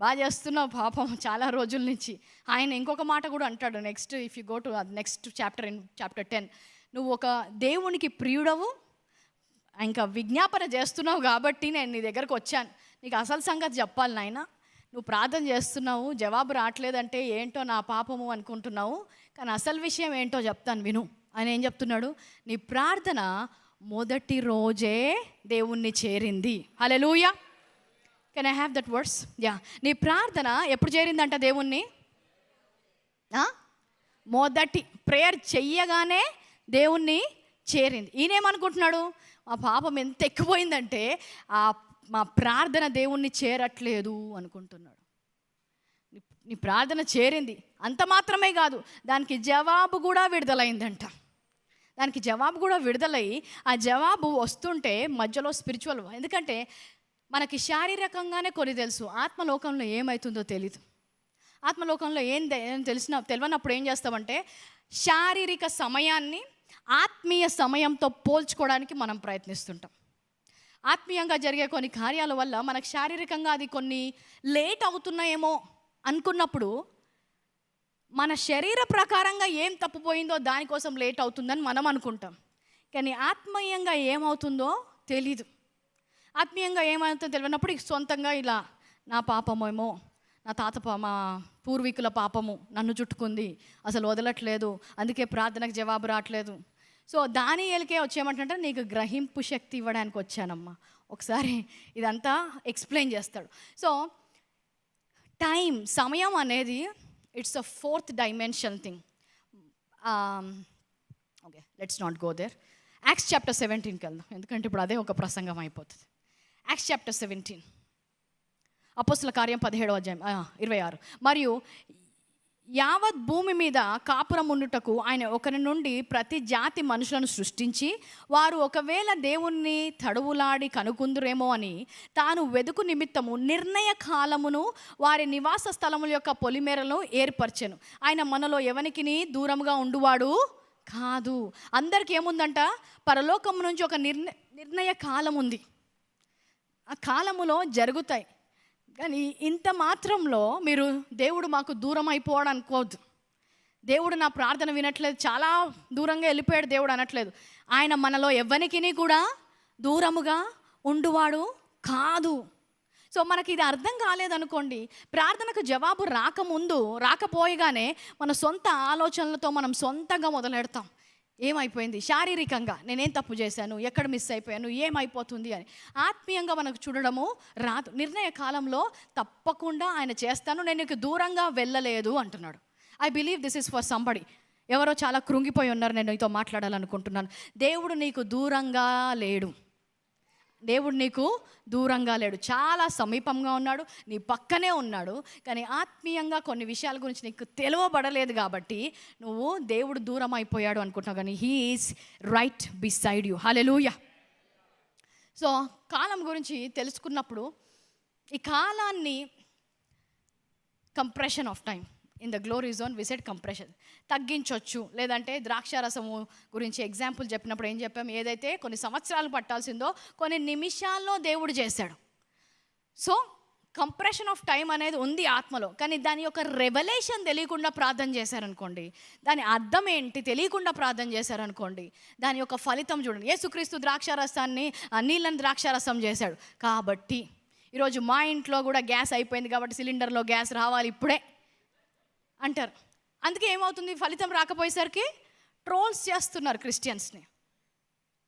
బాగా చేస్తున్నావు పాపం చాలా రోజుల నుంచి. ఆయన ఇంకొక మాట కూడా అంటాడు next, if you go to next chapter, in chapter 10, నువ్వు ఒక దేవునికి ప్రియుడవు, ఇంకా విజ్ఞాపన చేస్తున్నావు కాబట్టి నేను నీ దగ్గరకు వచ్చాను, నీకు అసలు సంగతి చెప్పాలి నాయన. నువ్వు ప్రార్థన చేస్తున్నావు, జవాబు రావట్లేదంటే ఏంటో నా పాపము అనుకుంటున్నావు, కానీ అసలు విషయం ఏంటో చెప్తాను విను. ఆయన ఏం చెప్తున్నాడు? నీ ప్రార్థన మొదటి రోజే దేవుణ్ణి చేరింది. హల్లెలూయా. Can I have that words? Yeah. నీ ప్రార్థన ఎప్పుడు చేరిందంట దేవుణ్ణి? మొదటి ప్రేయర్ చెయ్యగానే దేవుణ్ణి చేరింది. ఈయనేమనుకుంటున్నాడు? మా పాపం ఎంత ఎక్కువైందంటే మా ప్రార్థన దేవుణ్ణి చేరట్లేదు అనుకుంటున్నాడు. నీ ప్రార్థన చేరింది, అంత మాత్రమే కాదు, దానికి జవాబు కూడా విడుదలైందంట. దానికి జవాబు కూడా విడుదలై ఆ జవాబు వస్తుంటే మధ్యలో స్పిరిచువల్, ఎందుకంటే మనకి శారీరకంగానే కొన్ని తెలుసు, ఆత్మలోకంలో ఏమవుతుందో తెలీదు. ఆత్మలోకంలో ఏం తెలియనప్పుడు ఏం చేస్తామంటే శారీరక సమయాన్ని ఆత్మీయ సమయంతో పోల్చుకోవడానికి మనం ప్రయత్నిస్తుంటాం. ఆత్మీయంగా జరిగే కొన్ని కార్యాల వల్ల మనకు శారీరకంగా అది కొన్ని లేట్ అవుతున్నాయేమో అనుకున్నప్పుడు మన శరీర ప్రకారంగా ఏం తప్పుపోయిందో దానికోసం లేట్ అవుతుందని మనం అనుకుంటాం. కానీ ఆత్మీయంగా ఏమవుతుందో తెలీదు. ఆత్మీయంగా ఏమవుతుందో తెలియనప్పుడు సొంతంగా ఇలా నా పాపమేమో, నా మా పూర్వీకుల పాపము నన్ను చుట్టుకుంది, అసలు వదలట్లేదు, అందుకే ప్రార్థనకు జవాబు రావట్లేదు. సో దానియేలుకే వచ్చేయమంటే నీకు గ్రహింపు శక్తి ఇవ్వడానికి వచ్చానమ్మా, ఒకసారి ఇదంతా ఎక్స్ప్లెయిన్ చేస్తాడు. సో టైం, సమయం అనేది it's a 4th dimension thing. Okay, let's not go there. Acts chapter 17కి వెళ్దాం, ఎందుకంటే ఇప్పుడు అదే ఒక ప్రసంగం అయిపోతుంది. యాక్ట్స్ చాప్టర్ 17, అపోస్తుల కార్యం 17వ అధ్యాయం 26. మరియు యావత్ భూమి మీద కాపురం ఉండుటకు ఆయన ఒకరి నుండి ప్రతి జాతి మనుషులను సృష్టించి, వారు ఒకవేళ దేవుణ్ణి తడువులాడి కనుకుందురేమో అని తాను వెదుకు నిమిత్తము నిర్ణయ కాలమును వారి నివాస స్థలముల యొక్క పొలిమేరలను ఏర్పరచెను. ఆయన మనలో ఎవనికిని దూరముగా ఉండువాడు కాదు. అందరికీ ఏముందంట? పరలోకం నుంచి ఒక నిర్ణయ కాలం ఉంది. ఆ కాలములో జరుగుతాయి. కానీ ఇంత మాత్రంలో మీరు దేవుడు మాకు దూరం అయిపోవడం అనుకోవద్దు. దేవుడు నా ప్రార్థన వినట్లేదు, చాలా దూరంగా వెళ్ళిపోయాడు దేవుడు అనట్లేదు. ఆయన మనలో ఎవ్వనికిని కూడా దూరముగా ఉండువాడు కాదు. సో మనకి ఇది అర్థం కాలేదనుకోండి, ప్రార్థనకు జవాబు రాకపోయగానే మన సొంత ఆలోచనలతో మనం సొంతంగా మొదలెడతాం. ఏమైపోయింది శారీరకంగా, నేనేం తప్పు చేశాను, ఎక్కడ మిస్ అయిపోయాను, ఏమైపోతుంది అని. ఆత్మీయంగా మనకు చూడడము రాదు. నిర్ణయ కాలంలో తప్పకుండా ఆయన చేస్తాను, నేను నీకు దూరంగా వెళ్ళలేదు అంటున్నాడు. I believe this is for somebody. ఎవరో చాలా కృంగిపోయి ఉన్నారు, నేను నీతో మాట్లాడాలనుకుంటున్నాను. దేవుడు నీకు దూరంగా లేడు. దేవుడు నీకు దూరంగా లేడు, చాలా సమీపంగా ఉన్నాడు, నీ పక్కనే ఉన్నాడు. కానీ ఆత్మీయంగా కొన్ని విషయాల గురించి నీకు తెలియబడలేదు కాబట్టి నువ్వు దేవుడు దూరం అయిపోయాడు అనుకుంటున్నావు, కానీ he is right beside you. హల్లెలూయా. సో కాలం గురించి తెలుసుకున్నప్పుడు ఈ కాలాన్ని compression of time in the glory zone we said compression తగ్గించవచ్చు. లేదంటే ద్రాక్షారసము గురించి ఎగ్జాంపుల్ చెప్పినప్పుడు ఏం చెప్పాము? ఏదైతే కొన్ని సంవత్సరాలు పట్టాల్సిందో కొన్ని నిమిషాల్లో దేవుడు చేశాడు. సో కంప్రెషన్ ఆఫ్ టైం అనేది ఉంది ఆత్మలో. కానీ దాని యొక్క రెవల్యూషన్ తెలియకుండా ప్రార్థన చేశారనుకోండి, దాని అర్థం ఏంటి తెలియకుండా ప్రార్థన చేశారనుకోండి, దాని యొక్క ఫలితం చూడండి. యేసుక్రీస్తు ద్రాక్షారసాన్ని నీళ్ళని ద్రాక్షారసం చేశాడు కాబట్టి, ఈరోజు మా ఇంట్లో కూడా గ్యాస్ అయిపోయింది కాబట్టి సిలిండర్లో గ్యాస్ రావాలి ఇప్పుడే అంటారు. అందుకే ఏమవుతుంది? ఫలితం రాకపోయేసరికి ట్రోల్స్ చేస్తున్నారు, క్రిస్టియన్స్ని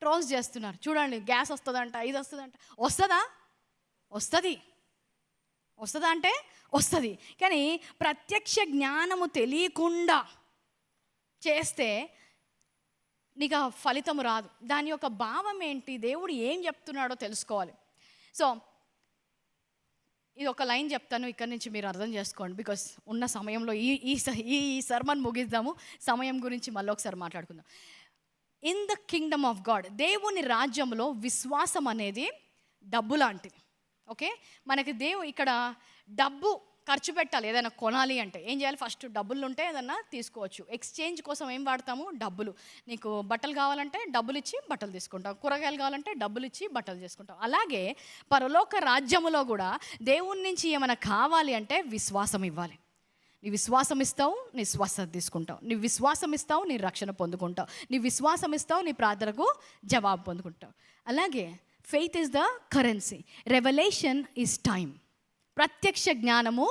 ట్రోల్స్ చేస్తున్నారు. చూడండి, గ్యాస్ వస్తుందంట, ఇది వస్తుందంట. వస్తుందా అంటే వస్తుంది. కానీ ప్రత్యక్ష జ్ఞానము తెలియకుండా చేస్తే నీకు ఆ ఫలితం రాదు. దాని యొక్క భావం ఏంటి, దేవుడు ఏం చెప్తున్నాడో తెలుసుకోవాలి. సో ఇది ఒక లైన్ చెప్తాను, ఇక్కడి నుంచి మీరు అర్థం చేసుకోండి. బికాస్ ఉన్న సమయంలో ఈ సర్మన్ ముగిద్దాము, సమయం గురించి మళ్ళీ ఒకసారి మాట్లాడుకుందాం. In the kingdom of God, దేవుని రాజ్యంలో విశ్వాసం అనేది డబ్బు లాంటిది. ఓకే, మనకి ఇక్కడ డబ్బు ఖర్చు పెట్టాలి. ఏదైనా కొనాలి అంటే ఏం చేయాలి? ఫస్ట్ డబ్బులు ఉంటే ఏదన్నా తీసుకోవచ్చు. ఎక్స్చేంజ్ కోసం ఏం వాడతాము? డబ్బులు. నీకు బట్టలు కావాలంటే డబ్బులు ఇచ్చి బట్టలు తీసుకుంటాం, కూరగాయలు కావాలంటే డబ్బులు ఇచ్చి బట్టలు తీసుకుంటాం. అలాగే పరలోక రాజ్యములో కూడా దేవుని నుంచి ఏమైనా కావాలి అంటే విశ్వాసం ఇవ్వాలి. నీ విశ్వాసం ఇస్తావు, నీ స్వస్థత తీసుకుంటావు. నీ విశ్వాసం ఇస్తావు, నీ రక్షణ పొందుకుంటావు. నీ విశ్వాసం ఇస్తావు, నీ ప్రార్థనకు జవాబు పొందుకుంటావు. అలాగే faith is the currency, revolution is time. ప్రత్యక్ష జ్ఞానము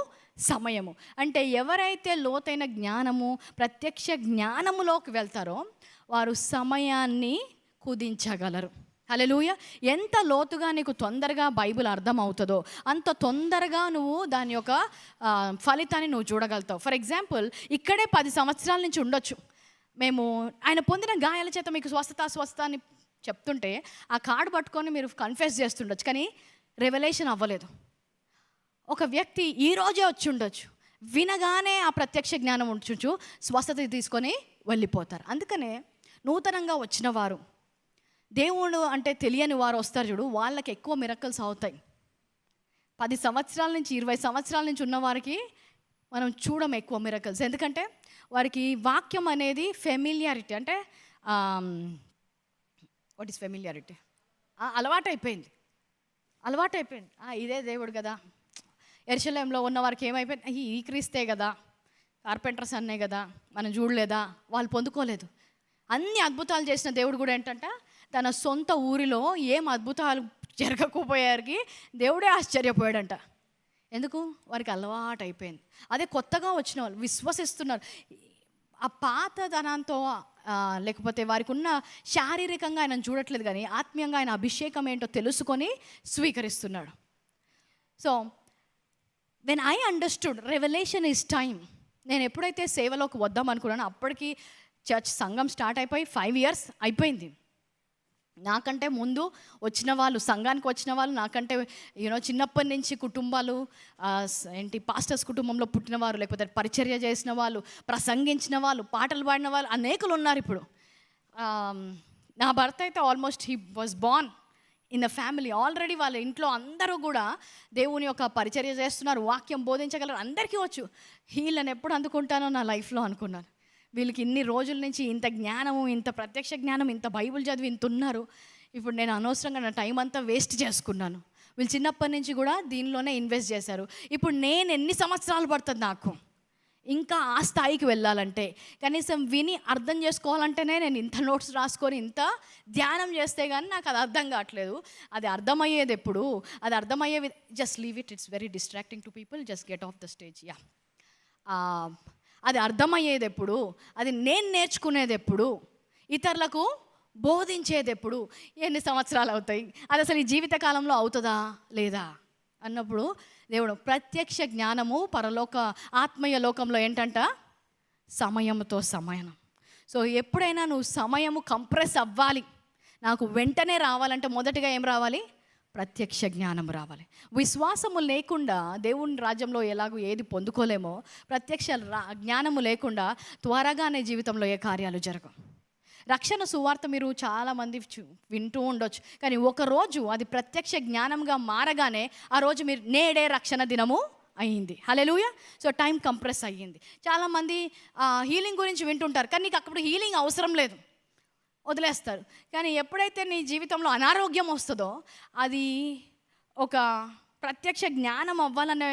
సమయము. అంటే ఎవరైతే లోతైన జ్ఞానము, ప్రత్యక్ష జ్ఞానములోకి వెళ్తారో వారు సమయాన్ని కుదించగలరు. హల్లెలూయా. ఎంత లోతుగా నీకు తొందరగా బైబిల్ అర్థం అవుతుందో అంత తొందరగా నువ్వు దాని యొక్క ఫలితాన్ని నువ్వు చూడగలుగుతావు. ఫర్ ఎగ్జాంపుల్, ఇక్కడే 10 సంవత్సరాల నుంచి ఉండొచ్చు. మేము ఆయన పొందిన గాయాల చేత మీకు స్వస్థత అని చెప్తుంటే ఆ కార్డు పట్టుకొని మీరు కన్ఫెస్ చేస్తుండొచ్చు, కానీ రెవల్యూషన్ అవ్వలేదు. ఒక వ్యక్తి ఈరోజే వచ్చి ఉండొచ్చు, వినగానే ఆ ప్రత్యక్ష జ్ఞానం ఉంచు స్వస్థత తీసుకొని వెళ్ళిపోతారు. అందుకనే నూతనంగా వచ్చిన వారు, దేవుడు అంటే తెలియని వారు వస్తారు చూడు, వాళ్ళకి ఎక్కువ మిరకల్స్ అవుతాయి. 10 సంవత్సరాల నుంచి 20 సంవత్సరాల నుంచి ఉన్నవారికి మనం చూడం ఎక్కువ మిరకల్స్. ఎందుకంటే వారికి వాక్యం అనేది ఫెమిలియారిటీ. అంటే వాట్ ఈస్ ఫెమిలియారిటీ? అలవాటైపోయింది. ఇదే దేవుడు కదా. యెరూషలేములో ఉన్న వారికి ఏమైపోయింది? ఈ క్రీస్తే కదా, కార్పెంటర్స్ అన్నే కదా, మనం చూడలేదా? వాళ్ళు పొందుకోలేదు. అన్ని అద్భుతాలు చేసిన దేవుడు కూడా ఏంటంట, తన సొంత ఊరిలో ఏం అద్భుతాలు జరగకపోయేసరికి దేవుడే ఆశ్చర్యపోయాడంట. ఎందుకు? వారికి అలవాటు అయిపోయింది. అదే కొత్తగా వచ్చిన వాళ్ళు విశ్వసిస్తున్నారు. ఆ పాతదనంతో లేకపోతే వారికి ఉన్న శారీరకంగా ఆయన చూడట్లేదు, కానీ ఆత్మీయంగా ఆయన అభిషేకం ఏంటో తెలుసుకొని స్వీకరిస్తున్నాడు. So when I understood revelation is time, నేను ఎప్పుడైతే సేవలోకి వద్దాం అనుకున్నానో అప్పటికి చర్చ్ సంఘం స్టార్ట్ అయిపోయి 5 years అయిపోయింది. నాకంటే ముందు వచ్చిన వాళ్ళు, సంఘానికి వచ్చిన వాళ్ళు, నాకంటే చిన్నప్పటి నుంచి కుటుంబాలు పాస్టర్స్ కుటుంబంలో పుట్టినవారు, లేకపోతే పరిచర్య చేసిన వాళ్ళు, ప్రసంగించిన వాళ్ళు, పాటలు పాడిన వాళ్ళు అనేకులు ఉన్నారు. ఇప్పుడు నా భర్త అయితే almost he was born in the family. Already వాళ్ళ ఇంట్లో అందరూ కూడా దేవుని యొక్క పరిచర్య చేస్తున్నారు, వాక్యం బోధించగలరు, అందరికీ వచ్చు. వీళ్ళని ఎప్పుడు అందుకుంటానో నా లైఫ్లో అనుకున్నాను. వీళ్ళకి ఇన్ని రోజుల నుంచి ఇంత జ్ఞానము, ఇంత ప్రత్యక్ష జ్ఞానం, ఇంత బైబిల్ చదివి ఇంత ఉన్నారు. ఇప్పుడు నేను అనవసరంగా నా టైం అంతా వేస్ట్ చేసుకున్నాను. వీళ్ళు చిన్నప్పటి నుంచి కూడా దీనిలోనే ఇన్వెస్ట్ చేశారు. ఇప్పుడు నేను ఎన్ని సంవత్సరాలు పడుతుంది నాకు ఇంకా ఆ స్థాయికి వెళ్ళాలంటే? కనీసం విని అర్థం చేసుకోవాలంటేనే నేను ఇంత నోట్స్ రాసుకొని ఇంత ధ్యానం చేస్తే కానీ నాకు అది అర్థం కావట్లేదు. అది అర్థమయ్యేది ఎప్పుడు? అది అర్థమయ్యేది just leave it, it's very distracting to people, just get off the stage. అది అర్థమయ్యేది ఎప్పుడు? అది నేను నేర్చుకునేది ఎప్పుడు? ఇతరులకు బోధించేది ఎప్పుడు? ఎన్ని సంవత్సరాలు అవుతాయి? అది అసలు ఈ జీవితకాలంలో అవుతుందా లేదా అన్నప్పుడు దేవుడు ప్రత్యక్ష జ్ఞానము పరలోక ఆత్మీయ లోకంలో ఏంటంట, సమయంతో సమానం. సో ఎప్పుడైనా నువ్వు సమయము కంప్రెస్ అవ్వాలి, నాకు వెంటనే రావాలంటే మొదటిగా ఏం రావాలి? ప్రత్యక్ష జ్ఞానం రావాలి. విశ్వాసము లేకుండా దేవుని రాజ్యంలో ఎలాగో ఏది పొందుకోలేమో, ప్రత్యక్ష జ్ఞానము లేకుండా త్వరగానే జీవితంలో ఏ కార్యాలు జరగవు. రక్షణ సువార్త మీరు చాలామంది వింటూ ఉండొచ్చు, కానీ ఒకరోజు అది ప్రత్యక్ష జ్ఞానంగా మారగానే ఆ రోజు మీరు నేడే రక్షణ దినము అయ్యింది. హల్లెలూయా. సో టైం కంప్రెస్ అయ్యింది. చాలామంది హీలింగ్ గురించి వింటుంటారు, కానీ నీకు అప్పుడు హీలింగ్ అవసరం లేదు, వదిలేస్తారు. కానీ ఎప్పుడైతే నీ జీవితంలో అనారోగ్యం వస్తుందో, అది ఒక ప్రత్యక్ష జ్ఞానం అవ్వాలనే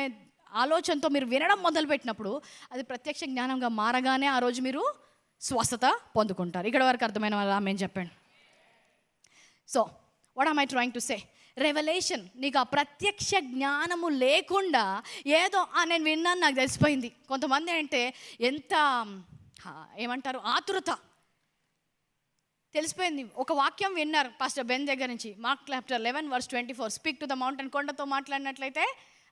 ఆలోచనతో మీరు వినడం మొదలుపెట్టినప్పుడు అది ప్రత్యక్ష జ్ఞానంగా మారగానే ఆ రోజు మీరు స్వస్థత పొందుకుంటారు. ఇక్కడ వరకు అర్థమైన వాళ్ళు ఆమేన్ చెప్పండి. So what am I trying to say? Revolution, నీకు ఆ ప్రత్యక్ష జ్ఞానము లేకుండా ఏదో నేను విన్నాను నాకు తెలిసిపోయింది. కొంతమంది అంటే ఎంత ఏమంటారు, ఆతురత. తెలిసిపోయింది, ఒక వాక్యం విన్నారు పాస్టర్ బెన్ దగ్గర నుంచి, Mark chapter 11:24, speak to the mountain, కొండతో మాట్లాడినట్లయితే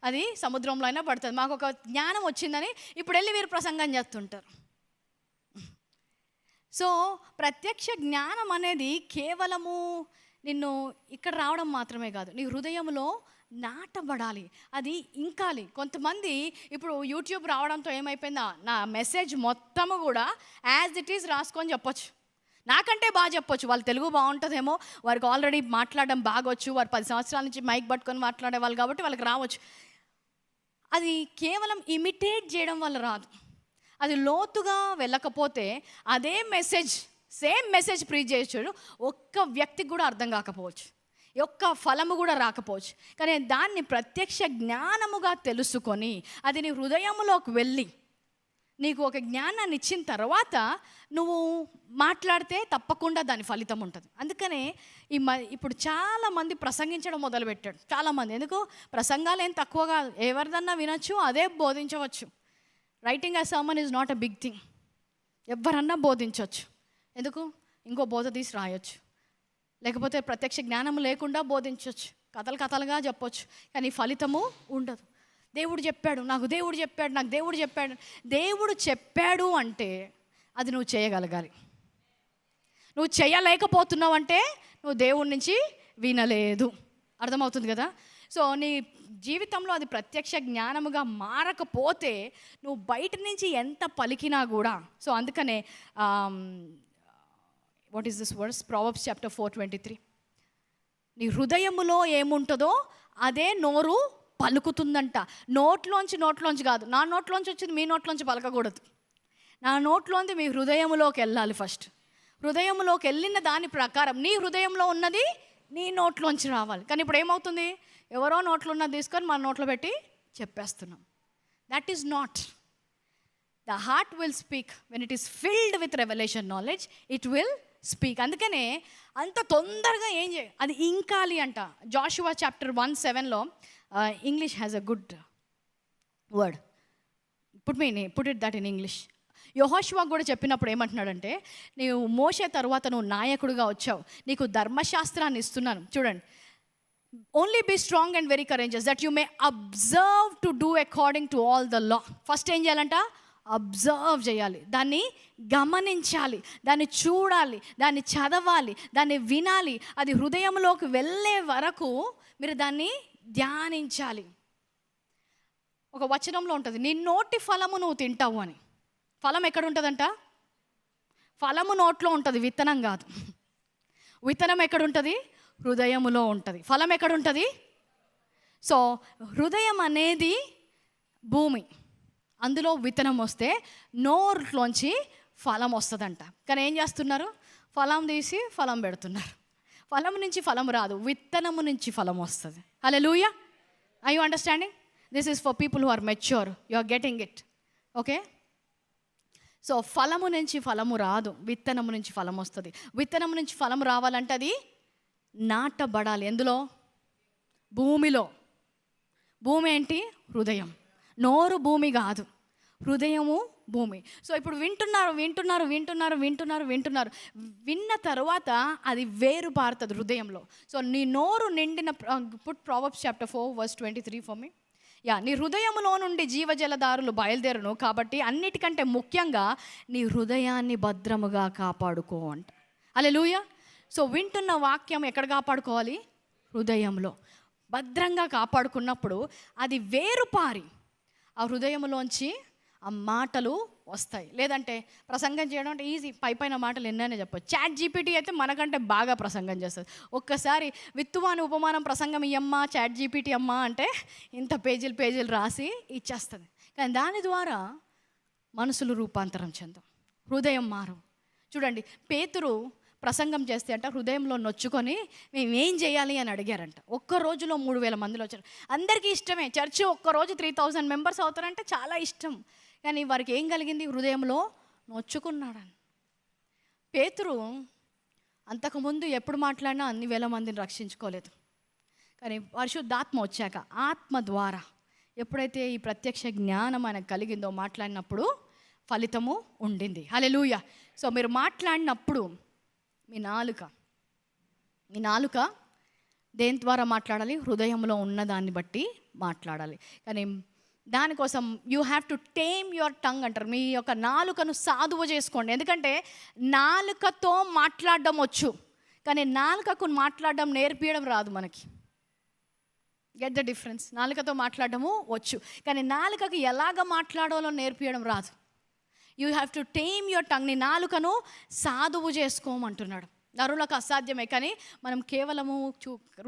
అది సముద్రంలో అయినా పడుతుంది. మాకు ఒక జ్ఞానం వచ్చిందని ఇప్పుడు వెళ్ళి వీరు ప్రసంగం చేస్తుంటారు. సో ప్రత్యక్ష జ్ఞానం అనేది కేవలము నిన్ను ఇక్కడ రావడం మాత్రమే కాదు, నీ హృదయంలో నాటబడాలి, అది ఇంకాలి. కొంతమంది ఇప్పుడు యూట్యూబ్ రావడంతో ఏమైపోయిందా, నా మెసేజ్ మొత్తము కూడా యాజ్ ఇట్ ఈజ్ రాసుకొని చెప్పొచ్చు. నాకంటే బాగా చెప్పొచ్చు, వాళ్ళు తెలుగు బాగుంటుందేమో, వారికి ఆల్రెడీ మాట్లాడడం బాగొచ్చు, వారు 10 సంవత్సరాల నుంచి మైక్ పట్టుకొని మాట్లాడే వాళ్ళు కాబట్టి వాళ్ళకి రావచ్చు. అది కేవలం ఇమిటేట్ చేయడం వల్ల రాదు. అది లోతుగా వెళ్ళకపోతే అదే మెసేజ్, సేమ్ మెసేజ్ ప్రీచ్ చేయొచ్చు, ఒక్క వ్యక్తికి కూడా అర్థం కాకపోవచ్చు, ఒక్క ఫలము కూడా రాకపోవచ్చు. కానీ దాన్ని ప్రత్యక్ష జ్ఞానముగా తెలుసుకొని అది నీ హృదయంలోకి వెళ్ళి నీకు ఒక జ్ఞానాన్ని ఇచ్చిన తర్వాత నువ్వు మాట్లాడితే తప్పకుండా దాని ఫలితం ఉంటుంది. అందుకనే ఇప్పుడు చాలామంది ప్రసంగించడం మొదలుపెట్టాడు. చాలామంది ఎందుకు ప్రసంగాలు ఏం తక్కువగా, ఎవరిదన్నా వినొచ్చు, అదే బోధించవచ్చు. Writing a sermon is not a big thing. ఎవరన్నా బోధించవచ్చు. ఎందుకు? ఇంకో బోధ తీసి రాయొచ్చు, లేకపోతే ప్రత్యక్ష జ్ఞానం లేకుండా బోధించవచ్చు, కథలుగా చెప్పొచ్చు, కానీ ఫలితము ఉండదు. దేవుడు చెప్పాడు, నాకు దేవుడు చెప్పాడు. దేవుడు చెప్పాడు అంటే అది నువ్వు చేయగలగాలి. నువ్వు చేయలేకపోతున్నావు అంటే నువ్వు దేవుడి నుంచి వినలేదు. అర్థమవుతుంది కదా? సో నీ జీవితంలో అది ప్రత్యక్ష జ్ఞానముగా మారకపోతే నువ్వు బయట నుంచి ఎంత పలికినా కూడా. సో అందుకనే what is this verse? Proverbs chapter 4:23. నీ హృదయములో ఏముంటుందో అదే నోరు పలుకుతుందంట. నోట్లోంచి కాదు. నా నోట్లోంచి వచ్చింది మీ నోట్లోంచి పలకకూడదు. నా నోట్లోంచి మీ హృదయంలోకి వెళ్ళాలి ఫస్ట్. హృదయంలోకి వెళ్ళిన దాని ప్రకారం నీ హృదయంలో ఉన్నది నీ నోట్లోంచి రావాలి. కానీ ఇప్పుడు ఏమవుతుంది? ఎవరో నోట్లో ఉన్నది తీసుకొని మన నోట్లో పెట్టి చెప్పేస్తున్నాం. That is not. The heart will speak when it is filled with revelation knowledge, it will speak. అందుకనే అంత తొందరగా ఏం అది ఇంకాలి అంట. Joshua chapter 1:7లో English has a good word. Put it that in English. యెహోషువ కూడా చెప్పినప్పుడు ఏమంటున్నాడంటే, నీవు మోషే తర్వాత నువ్వు నాయకుడిగా వచ్చావు, నీకు ధర్మశాస్త్రాన్ని ఇస్తున్నాను. చూడండి, only be strong and very courageous that you may observe to do according to all the law. First ఏం చేయాలంట? అబ్జర్వ్ చేయాలి, దాన్ని గమనించాలి, దాన్ని చూడాలి, దాన్ని చదవాలి, దాన్ని వినాలి. అది హృదయంలోకి వెళ్ళే వరకు మీరు దాన్ని ధ్యానించాలి. ఒక వచనంలో ఉంటుంది, నీ నోటి ఫలము నువ్వు తింటావు అని. ఫలం ఎక్కడ ఉంటుందంట? ఫలము నోట్లో ఉంటుంది, విత్తనం కాదు. విత్తనం ఎక్కడ ఉంటుంది? హృదయములో ఉంటుంది. ఫలం ఎక్కడ ఉంటుంది? సో హృదయం అనేది భూమి, అందులో విత్తనం వస్తే నోట్లోంచి ఫలం వస్తుందంట. కానీ ఏం చేస్తున్నారు? ఫలం తీసి ఫలం పెడుతున్నారు. ఫలం నుంచి ఫలం రాదు, విత్తనము నుంచి ఫలం వస్తుంది. హల్లెలూయా. Are you understanding? This is for people who are mature. You are getting it? Okay. So ఫలము నుంచి ఫలము రాదు, విత్తనము నుంచి ఫలం వస్తుంది. విత్తనము నుంచి ఫలం రావాలంటే అది నాటబడాలి. ఎందులో? భూమిలో. భూమి ఏంటి? హృదయం. నోరు భూమి కాదు, హృదయము భూమి. సో ఇప్పుడు వింటున్నారు. విన్న తర్వాత అది వేరు పారుతుంది హృదయంలో. సో నీ నోరు నిండిన, put Proverbs chapter 4:23 for me. నీ హృదయములో నుండి జీవజలధారులు బయలుదేరును, కాబట్టి అన్నిటికంటే ముఖ్యంగా నీ హృదయాన్ని భద్రముగా కాపాడుకో అంట. హల్లెలూయా. సో వింటున్న వాక్యం ఎక్కడ కాపాడుకోవాలి? హృదయంలో. భద్రంగా కాపాడుకున్నప్పుడు అది వేరుపారి ఆ హృదయంలోంచి ఆ మాటలు వస్తాయి. లేదంటే ప్రసంగం చేయడం అంటే ఈజీ, పైన మాటలు ఎన్నైనా చెప్పచ్చు. ChatGPT అయితే మనకంటే బాగా ప్రసంగం చేస్తుంది. ఒక్కసారి విత్తువాని ఉపమానం ప్రసంగం ఇయ్యమ్మా ChatGPT అమ్మా అంటే ఇంత పేజీలు రాసి ఇచ్చేస్తుంది. కానీ దాని ద్వారా మనసులు రూపాంతరం చెందాం, హృదయం మారు. చూడండి, పేతురు ప్రసంగం చేస్తే అంట హృదయంలో నొచ్చుకొని మేమేం చేయాలి అని అడిగారంట. ఒక్క రోజులో 3,000 మందిలో వచ్చారు. అందరికీ ఇష్టమే, చర్చి ఒక్కరోజు 3,000 మెంబర్స్ అవుతారంటే చాలా ఇష్టం. కానీ వారికి ఏం కలిగింది? హృదయంలో నొచ్చుకున్నాడని. పేతురు అంతకుముందు ఎప్పుడు మాట్లాడినా అన్ని వేల మందిని రక్షించుకోలేదు. కానీ పరిశుద్ధాత్మ వచ్చాక, ఆత్మ ద్వారా ఎప్పుడైతే ఈ ప్రత్యక్ష జ్ఞానం ఆయనకు కలిగిందో, మాట్లాడినప్పుడు ఫలితము ఉండింది. హల్లెలూయా. సో మీరు మాట్లాడినప్పుడు మీ నాలుక దేని ద్వారా మాట్లాడాలి? హృదయంలో ఉన్నదాన్ని బట్టి మాట్లాడాలి. కానీ దానికోసం you have to tame your tongue అంటారు. మీ యొక్క నాలుకను సాధువు చేసుకోండి. ఎందుకంటే నాలుకతో మాట్లాడడం వచ్చు, కానీ నాలుకకు మాట్లాడడం నేర్పించడం రాదు మనకి. Get the difference? నాలుకతో మాట్లాడడము వచ్చు, కానీ నాలుకకు ఎలాగ మాట్లాడాలో నేర్పించడం రాదు. You have to tame your tongue. నీ నాలుకను సాధువు చేసుకోమంటున్నాడు. నరులకు అసాధ్యమే, కానీ మనం కేవలము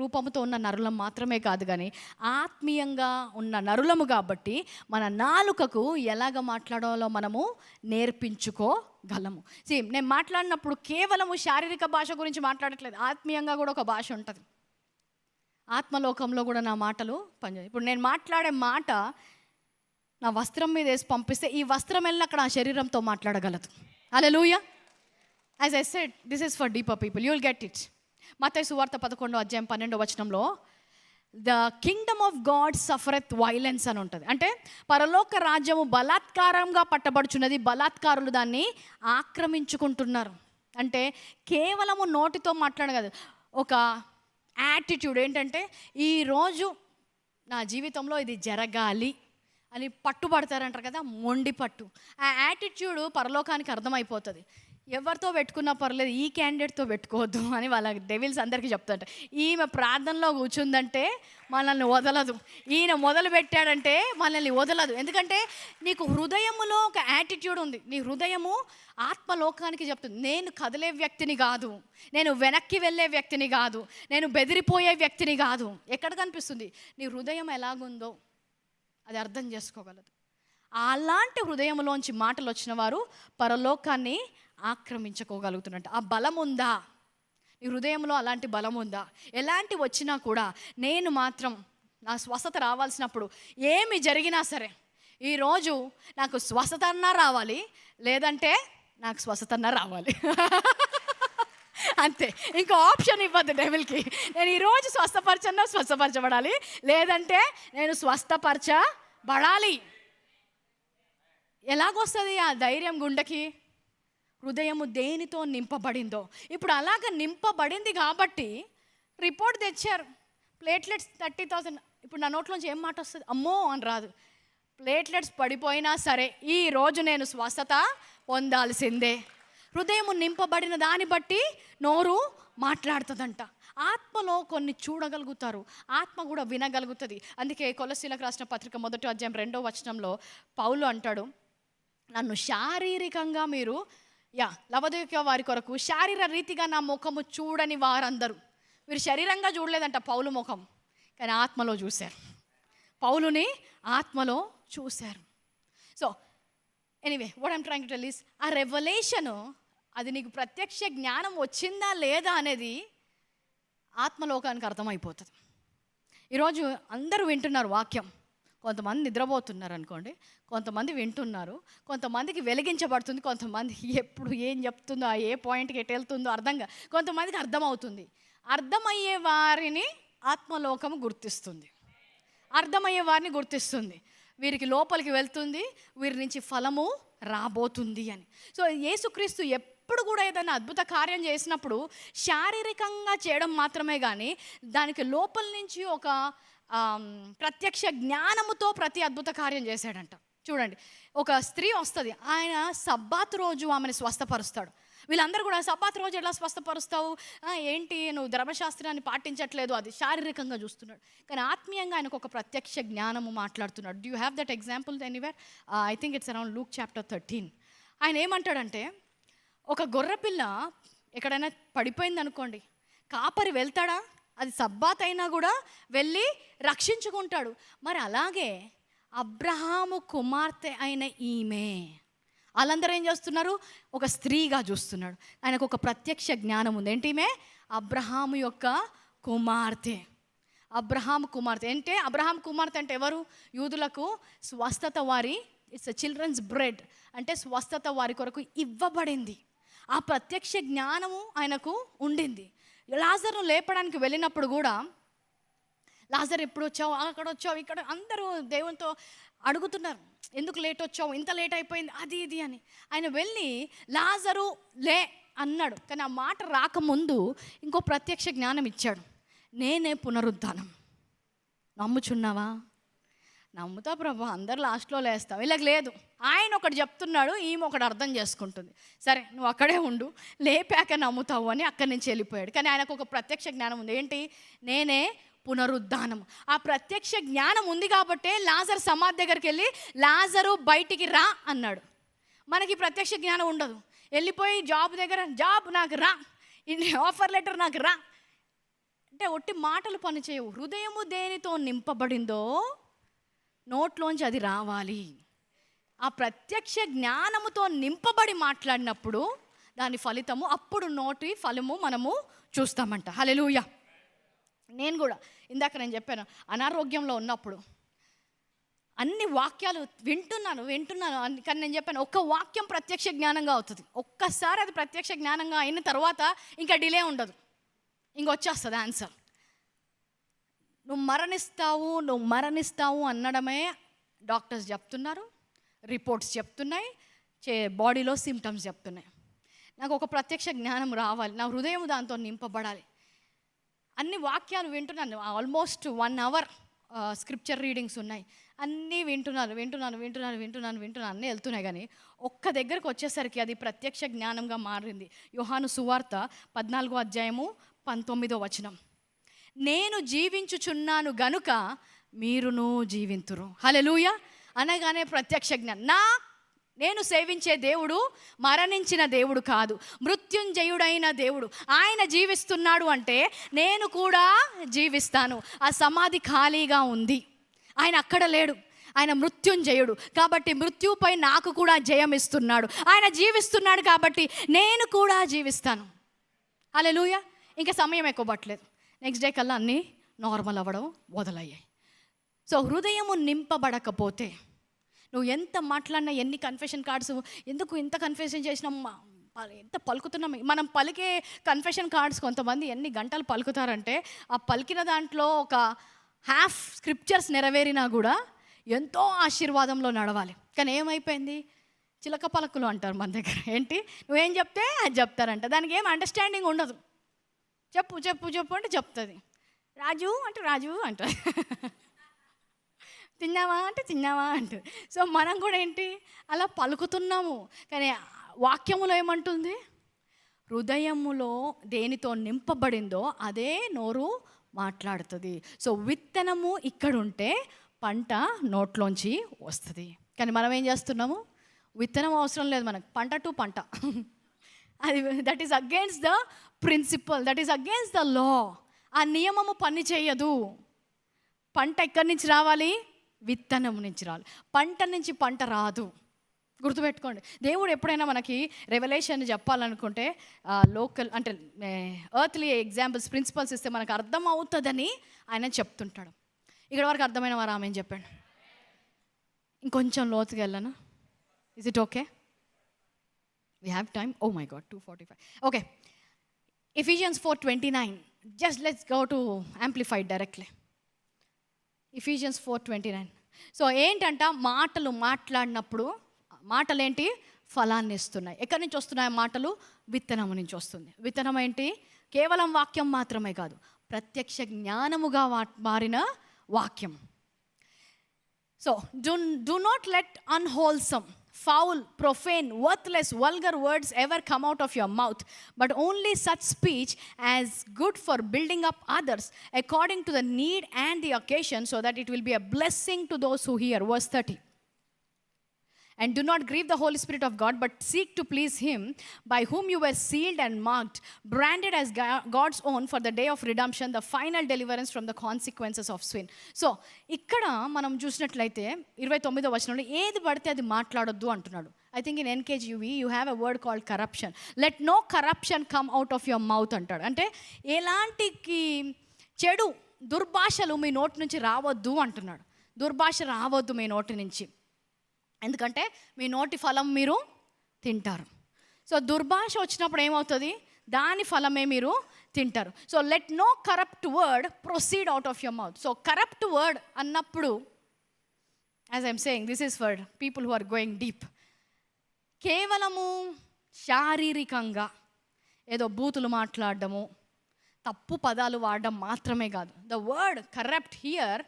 రూపముతో ఉన్న నరులం మాత్రమే కాదు, కానీ ఆత్మీయంగా ఉన్న నరులము కాబట్టి మన నాలుకకు ఎలాగ మాట్లాడాలో మనము నేర్పించుకోగలము. నేను మాట్లాడినప్పుడు కేవలము శారీరక భాష గురించి మాట్లాడట్లేదు, ఆత్మీయంగా కూడా ఒక భాష ఉంటుంది. ఆత్మలోకంలో కూడా నా మాటలు పనిచేస్తాయి. ఇప్పుడు నేను మాట్లాడే మాట నా వస్త్రం మీద వేసి పంపిస్తే ఈ వస్త్రం వెళ్ళి అక్కడ ఆ శరీరంతో మాట్లాడగలదు. హల్లెలూయా. As I said, this is for deeper people, you will get it. మత్తయి సువార్త 11:12 the kingdom of God suffereth violence అని ఉంటుంది. అంటే పరలోక రాజ్యము బలాత్కారంగా పట్టబడుచున్నది, బలాత్కారులు దాన్ని ఆక్రమించుకుంటున్నారు. అంటే కేవలము నోటితో మాట్లాడగలదు, ఒక యాటిట్యూడ్ ఏంటంటే ఈరోజు నా జీవితంలో ఇది జరగాలి అని పట్టుబడతారంటారు కదా, మొండి పట్టు. ఆ యాటిట్యూడ్ పరలోకానికి అర్థమైపోతుంది. ఎవరితో పెట్టుకున్నా పర్లేదు, ఈ క్యాండిడేట్తో పెట్టుకోవద్దు అని వాళ్ళ డెవిల్స్ అందరికీ చెప్తాంట. ఈమె ప్రార్థనలో కూర్చుందంటే మనల్ని వదలదు, ఈయన మొదలు పెట్టాడంటే మనల్ని వదలదు. ఎందుకంటే నీకు హృదయములో ఒక యాటిట్యూడ్ ఉంది. నీ హృదయము ఆత్మలోకానికి చెప్తుంది, నేను కదిలే వ్యక్తిని కాదు, నేను వెనక్కి వెళ్ళే వ్యక్తిని కాదు, నేను బెదిరిపోయే వ్యక్తిని కాదు. ఎక్కడ కనిపిస్తుంది? నీ హృదయం ఎలాగుందో అది అర్థం చేసుకోగలదు. అలాంటి హృదయంలోంచి మాటలు వచ్చిన వారు పరలోకాన్ని ఆక్రమించుకోగలుగుతున్నట్టు. ఆ బలం ఉందా నీ హృదయంలో? అలాంటి బలం ఉందా? ఎలాంటి వచ్చినా కూడా నేను మాత్రం నా స్వస్థత రావాల్సినప్పుడు ఏమి జరిగినా సరే, ఈరోజు నాకు స్వస్థత అన్నా రావాలి, లేదంటే నాకు స్వస్థత అన్నా రావాలి. అంతే, ఇంకో ఆప్షన్ ఇవ్వద్దు డెవిల్కి. నేను ఈరోజు స్వస్థపరచబడాలి, లేదంటే నేను స్వస్థపరచబడాలి. ఎలాగొస్తుంది ఆ ధైర్యం గుండెకి? హృదయము దేనితో నింపబడిందో. ఇప్పుడు అలాగ నింపబడింది కాబట్టి రిపోర్ట్ తెచ్చారు, ప్లేట్లెట్స్ 30,000. ఇప్పుడు నా నోట్లోంచి ఏం మాట వస్తుంది? అమ్మో అని రాదు. ప్లేట్లెట్స్ పడిపోయినా సరే ఈరోజు నేను స్వస్థత పొందాల్సిందే. హృదయము నింపబడిన దాన్ని బట్టి నోరు మాట్లాడుతుందంట. ఆత్మలో కొన్ని చూడగలుగుతారు, ఆత్మ కూడా వినగలుగుతుంది. అందుకే కొలస్సీలకు రాసిన పత్రిక 1:2 పౌలు అంటాడు, నన్ను శారీరకంగా మీరు లవదొకియ వారి కొరకు శారీర రీతిగా నా ముఖము చూడని వారందరూ. వీరు శరీరంగా చూడలేదంట పౌలు ముఖం, కానీ ఆత్మలో చూశారు. పౌలుని ఆత్మలో చూశారు. So anyway, what I'm trying to tell is, ఆ రెవల్యూషను అది నీకు ప్రత్యక్ష జ్ఞానం వచ్చిందా లేదా అనేది ఆత్మలోకానికి అర్థమైపోతుంది. ఈరోజు అందరూ వింటున్నారు వాక్యం, కొంతమంది నిద్రపోతున్నారు అనుకోండి, కొంతమంది వింటున్నారు, కొంతమందికి వెలిగించబడుతుంది, కొంతమంది ఎప్పుడు ఏం చెప్తుందో, ఏ పాయింట్కి ఎటు వెళ్తుందో కొంతమందికి అర్థమవుతుంది. అర్థమయ్యే వారిని ఆత్మలోకము గుర్తిస్తుంది, అర్థమయ్యే వారిని గుర్తిస్తుంది. వీరికి లోపలికి వెళ్తుంది, వీరి నుంచి ఫలము రాబోతుంది అని. సో యేసుక్రీస్తు ఎప్పుడు కూడా ఏదైనా అద్భుత కార్యం చేసినప్పుడు శారీరకంగా చేయడం మాత్రమే కానీ దానికి లోపల నుంచి ఒక ప్రత్యక్ష జ్ఞానముతో ప్రతి అద్భుత కార్యం చేశాడంట. చూడండి, ఒక స్త్రీ వస్తుంది, ఆయన సబ్బాతు రోజు ఆమెను స్వస్థపరుస్తాడు. వీళ్ళందరూ కూడా సబ్బాతు రోజు ఎలా స్వస్థపరుస్తావు, ఏంటి నువ్వు ధర్మశాస్త్రాన్ని పాటించట్లేదు, అది శారీరకంగా చూస్తున్నాడు. కానీ ఆత్మీయంగా ఆయనకు ఒక ప్రత్యక్ష జ్ఞానము మాట్లాడుతున్నాడు. Do you have that example anywhere? I think it's around Luke chapter 13. ఆయన ఏమంటాడంటే, ఒక గొర్రెపిల్ల ఎక్కడైనా పడిపోయింది అనుకోండి, కాపరి వెళ్తాడా? అది సబ్బాత్ అయినా కూడా వెళ్ళి రక్షించుకుంటాడు. మరి అలాగే అబ్రహాము కుమార్తె అయిన ఈమె, వాళ్ళందరూ ఏం చేస్తున్నారు? ఒక స్త్రీగా చూస్తున్నాడు. ఆయనకు ఒక ప్రత్యక్ష జ్ఞానం ఉంది. ఏంటి? ఈమె అబ్రహాము యొక్క కుమార్తె. అబ్రహాము కుమార్తె అంటే, అబ్రహాం కుమార్తె అంటే ఎవరు? యూదులకు స్వస్థత వారి, ఇట్స్ చిల్డ్రన్స్ బ్రెడ్, అంటే స్వస్థత వారి కొరకు ఇవ్వబడింది. ఆ ప్రత్యక్ష జ్ఞానము ఆయనకు ఉండింది. లాజరును లేపడానికి వెళ్ళినప్పుడు కూడా, లాజర్ ఎప్పుడు వచ్చావు, అక్కడ వచ్చావు, ఇక్కడ అందరూ దేవునితో అడుగుతున్నారు, ఎందుకు లేట్ వచ్చావు, ఇంత లేట్ అయిపోయింది, అది ఇది అని. ఆయన వెళ్ళి లాజరు లే అన్నాడు. కానీ ఆ మాట రాకముందు ఇంకో ప్రత్యక్ష జ్ఞానం ఇచ్చాడు, నేనే పునరుద్ధానం. నమ్ముచున్నావా? నమ్ముతా ప్రభు, అందరు లాస్ట్లో లేస్తాం. వీళ్ళకి లేదు. ఆయన ఒకటి చెప్తున్నాడు, ఈమె ఒకటి అర్థం చేసుకుంటుంది. సరే నువ్వు అక్కడే ఉండు, లేపాక నమ్ముతావు అని అక్కడి నుంచి వెళ్ళిపోయాడు. కానీ ఆయనకు ఒక ప్రత్యక్ష జ్ఞానం ఉంది. ఏంటి? నేనే పునరుద్ధానం. ఆ ప్రత్యక్ష జ్ఞానం ఉంది కాబట్టే లాజర్ సమాధి దగ్గరికి వెళ్ళి లాజరు బయటికి రా అన్నాడు. మనకి ప్రత్యక్ష జ్ఞానం ఉండదు. వెళ్ళిపోయి జాబ్ దగ్గర, జాబ్ నాకు రా, ఇన్ని ఆఫర్ లెటర్ నాకు రా అంటే ఒట్టి మాటలు పనిచేయవు. హృదయము దేనితో నింపబడిందో నోట్లోంచి అది రావాలి. ఆ ప్రత్యక్ష జ్ఞానముతో నింపబడి మాట్లాడినప్పుడు దాని ఫలితము, అప్పుడు నోటి ఫలము మనము చూస్తామంట. హల్లెలూయా. నేను కూడా ఇందాక నేను చెప్పాను, అనారోగ్యంలో ఉన్నప్పుడు అన్ని వాక్యాలు వింటున్నాను కానీ నేను చెప్పాను ఒక్క వాక్యం ప్రత్యక్ష జ్ఞానంగా అవుతుంది. ఒక్కసారి అది ప్రత్యక్ష జ్ఞానంగా అయిన తర్వాత ఇంకా డిలే ఉండదు, ఇంకొచ్చేస్తుంది ఆన్సర్. నువ్వు మరణిస్తావు అనడమే డాక్టర్స్ చెప్తున్నారు, రిపోర్ట్స్ చెప్తున్నాయి, బాడీలో సిమ్టమ్స్ చెప్తున్నాయి. నాకు ఒక ప్రత్యక్ష జ్ఞానం రావాలి, నా హృదయం దాంతో నింపబడాలి. అన్ని వాక్యాలు వింటున్నాను, ఆల్మోస్ట్ 1 hour స్క్రిప్చర్ రీడింగ్స్ ఉన్నాయి. అన్నీ వింటున్నాను అన్నీ వెళ్తున్నాయి. కానీ ఒక్క దగ్గరకు వచ్చేసరికి అది ప్రత్యక్ష జ్ఞానంగా మారింది. యోహాను సువార్త 14:19 నేను జీవించుచున్నాను గనుక మీరును జీవింతురు. హల్లెలూయా. అనగానే ప్రత్యక్ష జ్ఞానం. నేను సేవించే దేవుడు మరణించిన దేవుడు కాదు, మృత్యుంజయుడైన దేవుడు. ఆయన జీవిస్తున్నాడు అంటే నేను కూడా జీవిస్తాను. ఆ సమాధి ఖాళీగా ఉంది, ఆయన అక్కడ లేడు, ఆయన మృత్యుంజయుడు కాబట్టి మృత్యుపై నాకు కూడా జయం ఇస్తున్నాడు. ఆయన జీవిస్తున్నాడు కాబట్టి నేను కూడా జీవిస్తాను. హల్లెలూయా. ఇంకా సమయం ఎక్కువ పట్టలేదు, నెక్స్ట్ డే కల్లా అన్నీ నార్మల్ అవ్వడం మొదలయ్యాయి. సో హృదయము నింపబడకపోతే నువ్వు ఎంత మాట్లాడినా, ఎన్ని కన్ఫెషన్ కార్డ్స్, ఎందుకు ఇంత కన్ఫెషన్ చేసినాం, ఎంత పలుకుతున్నాం. మనం పలికే కన్ఫెషన్ కార్డ్స్ కొంతమంది ఎన్ని గంటలు పలుకుతారంటే ఆ పలికిన దాంట్లో ఒక హాఫ్ స్క్రిప్చర్స్ నెరవేరినా కూడా ఎంతో ఆశీర్వాదంలో నడవాలి. కానీ ఏమైపోయింది, చిలక పలకులు అంటారు మన దగ్గర. ఏంటి, నువ్వేం చెప్తే అది చెప్తారంట, దానికి ఏం అండర్స్టాండింగ్ ఉండదు. చెప్పు అంటే చెప్తుంది. రాజు అంటారు, తిన్నావా అంటారు. సో మనం కూడా ఏంటి అలా పలుకుతున్నాము. కానీ వాక్యములో ఏమంటుంది, హృదయములో దేనితో నింపబడిందో అదే నోరు మాట్లాడుతుంది. సో విత్తనము ఇక్కడుంటే పంట నోట్లోంచి వస్తుంది. కానీ మనం ఏం చేస్తున్నాము, విత్తనం అవసరం లేదు మనకు, పంట టు పంట. అది that is against the principle, that is against the law. ఆ నియమము పని చేయదు. పంట ఎక్కడి నుంచి రావాలి, విత్తనం నుంచి రావాలి. పంట నుంచి పంట రాదు, గుర్తుపెట్టుకోండి. దేవుడు ఎప్పుడైనా మనకి రెవల్యూషన్ చెప్పాలనుకుంటే లోకల్ అంటే ఎర్త్లీ ఎగ్జాంపుల్స్, ప్రిన్సిపల్స్ ఇస్తే మనకు అర్థం అవుతుందని ఆయన చెప్తుంటాడు. ఇక్కడ వరకు అర్థమైన వారు ఆమె చెప్పండి. ఇంకొంచెం లోతుగా వెళ్ళను. Is it okay? We have time? Oh my God, 2:45. Okay. Ephesians 4:29. Just let's go to Amplified directly. Ephesians 4:29. So ఏంటంట, మాటలు మాట్లాడినప్పుడు మాటలేంటి, ఫలాన్ని ఇస్తున్నాయి. ఎక్కడి నుంచి వస్తున్నాయి మాటలు? విత్తనం నుంచి వస్తుంది. విత్తనం ఏంటి, కేవలం వాక్యం మాత్రమే కాదు, ప్రత్యక్ష జ్ఞానముగా మారిన వాక్యం. So do not let unwholesome, foul, profane, worthless, vulgar words ever come out of your mouth, but only such speech as good for building up others according to the need and the occasion, so that it will be a blessing to those who hear. Verse 30. And do not grieve the Holy Spirit of God, but seek to please Him, by whom you were sealed and marked, branded as God's own for the day of redemption, the final deliverance from the consequences of sin. So, ఇక్కడ మనం చూసినట్లయితే 29వ వచనంలో ఏది పడితే అది మాట్లాడొద్దు అంటున్నాడు. I think in NKJV you have a word called corruption. Let no corruption come out of your mouth అంటాడు. అంటే ఎలాంటి చెడు దుర్భాషలు మీ నోటి నుంచి రావద్దు అంటున్నాడు. దుర్భాష రావద్దు మీ నోటి నుంచి, ఎందుకంటే మీ నోటి ఫలం మీరు తింటారు. సో దుర్భాష వచ్చినప్పుడు ఏమవుతుంది, దాని ఫలమే మీరు తింటారు. So let no corrupt word proceed out of your mouth. So corrupt word అన్నప్పుడు, as I'm saying, this is for people who are going deep. కేవలము శారీరకంగా ఏదో బూతులు మాట్లాడడము, తప్పు పదాలు వాడడం మాత్రమే కాదు. The word corrupt here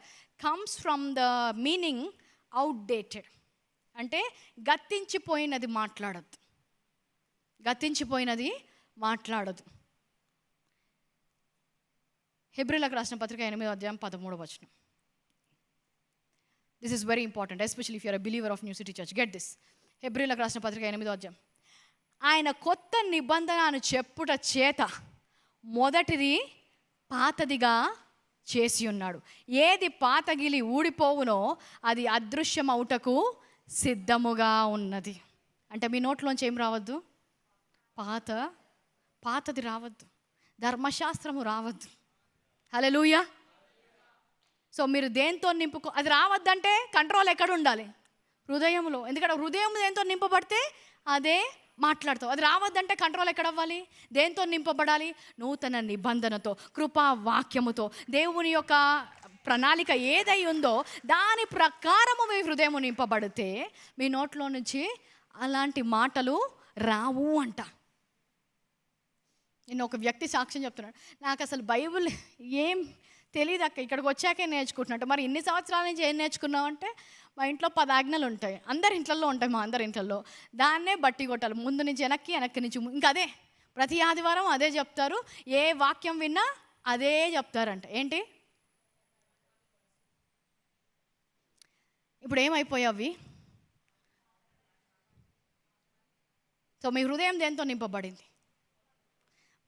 comes from the meaning outdated, అంటే గతించిపోయినది మాట్లాడద్దు, గతించిపోయినది మాట్లాడదు. హెబ్రీలకు రాసిన పత్రిక 8:13. This is very important, especially if you're a believer of New City Church. Get this. హెబ్రీలకు రాసిన పత్రిక 8వ అధ్యాయం. ఆయన కొత్త నిబంధనను చెప్పుట చేత మొదటిది పాతదిగా చేసి ఉన్నాడు. ఏది పాతగిలి ఊడిపోవునో అది అదృశ్యమవుటకు సిద్ధముగా ఉన్నది. అంటే మీ నోట్లోంచి ఏం రావద్దు? పాతది రావద్దు, ధర్మశాస్త్రము రావద్దు. హల్లెలూయా. సో మీరు దేంతో అది రావద్దంటే కంట్రోల్ ఎక్కడ ఉండాలి? హృదయంలో. ఎందుకంటే హృదయం దేంతో నింపబడితే అదే మాట్లాడతావు. అది రావద్దంటే కంట్రోల్ ఎక్కడ అవ్వాలి? దేంతో నింపబడాలి? నూతన నిబంధనతో, కృపా వాక్యముతో. దేవుని యొక్క ప్రణాళిక ఏదై ఉందో దాని ప్రకారము మీ హృదయం నింపబడితే మీ నోట్లో నుంచి అలాంటి మాటలు రావు అంట. నేను ఒక వ్యక్తి సాక్ష్యం చెప్తున్నాడు. నాకు అసలు బైబిల్ ఏం తెలియదు అక్క, ఇక్కడికి వచ్చాకే నేర్చుకుంటున్నట్టు. మరి ఇన్ని సంవత్సరాల నుంచి ఏం నేర్చుకున్నావు అంటే, మా ఇంట్లో 10 ఆజ్ఞలు ఉంటాయి, అందరి ఇంట్లలో ఉంటాయి, మా అందరి ఇంట్లలో. దాన్నే బట్టి కొట్టాలి, ముందు నుంచి వెనక్కి నుంచి ఇంకా అదే. ప్రతి ఆదివారం అదే చెప్తారు, ఏ వాక్యం విన్నా అదే చెప్తారంట. ఏంటి ఇప్పుడు ఏమైపోయావి? సో మీ హృదయం దేంతో నింపబడింది?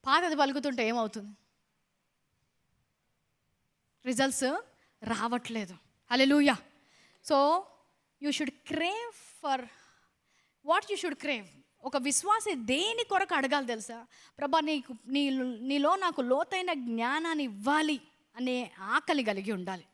పాతది పలుకుతుంటే ఏమవుతుంది? రిజల్ట్స్ రావట్లేదు. హల్లెలూయా. So you should crave for what you should crave. ఒక విశ్వాసి దేని కొరకు అడగాలి తెలుసా? ప్రభా నీలో నాకు లోతైన జ్ఞానాన్ని ఇవ్వాలి అనే ఆకలి కలిగి ఉండాలి.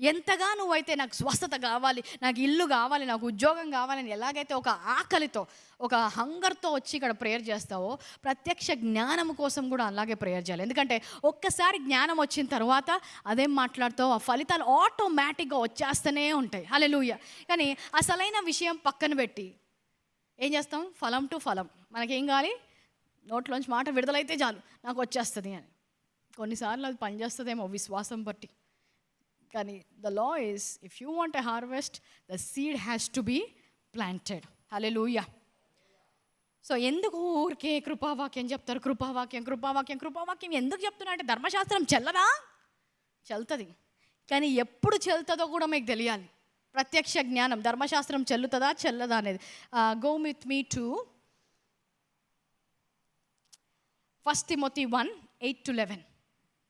ఎంతగా నువ్వైతే నాకు స్వస్థత కావాలి, నాకు ఇల్లు కావాలి, నాకు ఉద్యోగం కావాలని ఎలాగైతే ఒక ఆకలితో, ఒక హంగర్తో వచ్చి ఇక్కడ ప్రేయర్ చేస్తావో, ప్రత్యక్ష జ్ఞానం కోసం కూడా అలాగే ప్రేయర్ చేయాలి. ఎందుకంటే ఒక్కసారి జ్ఞానం వచ్చిన తర్వాత అదేం మాట్లాడతావు, ఆ ఫలితాలు ఆటోమేటిక్గా వచ్చేస్తూనే ఉంటాయి. హల్లెలూయా. కానీ అసలైన విషయం పక్కన పెట్టి ఏం చేస్తాం? ఫలం టు ఫలం. మనకేం కావాలి? నోట్లోంచి మాట విడుదలైతే చాలు నాకు వచ్చేస్తుంది అని. కొన్నిసార్లు అది పనిచేస్తుందేమో విశ్వాసం బట్టి. కానీ the law is, if you want a harvest, the seed has to be planted. Hallelujah. So ఎందుకు ఊరికే కృపావాక్యం చెప్తారు? కృపావాక్యం ఎందుకు చెప్తున్నా అంటే, ధర్మశాస్త్రం చెల్లదా? చెల్తుంది. కానీ ఎప్పుడు చెల్తుందో కూడా మీకు తెలియాలి. ప్రత్యక్ష జ్ఞానం, ధర్మశాస్త్రం చెల్లుతుందా చెల్లదా అనేది. Go with me to 1 Timothy 1:8-11.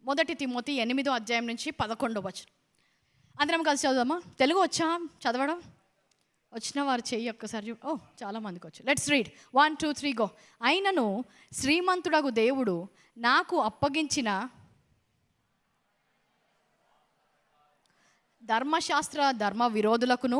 1 Timothy 8వ అధ్యాయం నుంచి 11వ వచనం. అందరం కలిసి చదువుదామా? తెలుగు వచ్చా చదవడం? వచ్చిన వారు చెయ్యి ఒక్కసారి చాలా మందికి వచ్చు. Let's read. 1, 2, 3 గో. అయినను శ్రీమంతుడగు దేవుడు నాకు అప్పగించిన ధర్మ విరోధులకును,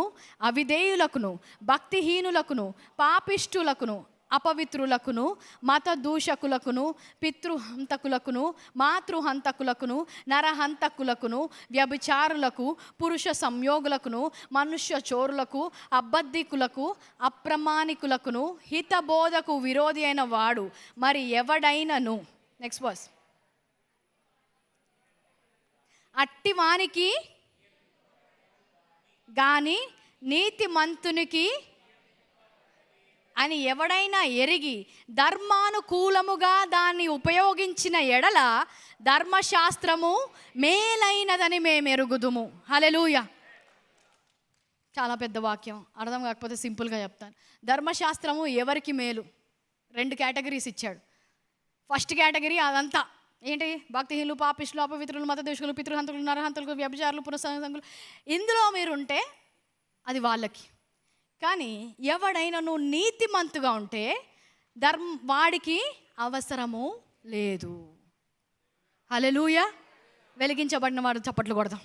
అవిధేయులకును, భక్తిహీనులకును, పాపిష్టులకును, అపవిత్రులకును, మత దూషకులకును, పితృహంతకులకును, మాతృహంతకులకును, నరహంతకులకును, వ్యభిచారులకు, పురుష సంయోగులకును, మనుష్య చోరులకు, అబద్ధికులకు, అప్రమాణికులకును, హితబోధకు విరోధి అయిన వాడు మరి ఎవడైనను, నెక్స్ట్ వర్స్, అట్టివానికి గాని నీతిమంతునికి అని ఎవడైనా ఎరిగి ధర్మానుకూలముగా దాన్ని ఉపయోగించిన ఎడల ధర్మశాస్త్రము మేలైనదని మేము ఎరుగుదుము. హల్లెలూయా. చాలా పెద్ద వాక్యం, అర్థం కాకపోతే సింపుల్గా చెప్తాను. ధర్మశాస్త్రము ఎవరికి మేలు? 2 కేటగిరీస్ ఇచ్చాడు. ఫస్ట్ కేటగిరీ అదంతా ఏంటి? భక్తిహీనులు, పాపిష్టులు, అపవిత్రులు, మత దూషకులు, పితృహంతులు, నరహంతులు, వ్యభిచారులు, పునఃసంగులు. ఇందులో మీరుంటే అది వాళ్ళకి. కానీ ఎవడైనా నువ్వు నీతిమంతుగా ఉంటే వాడికి అవసరము లేదు. హల్లెలూయా. వెలిగించబడిన వాడు చప్పట్లు కొడదాం.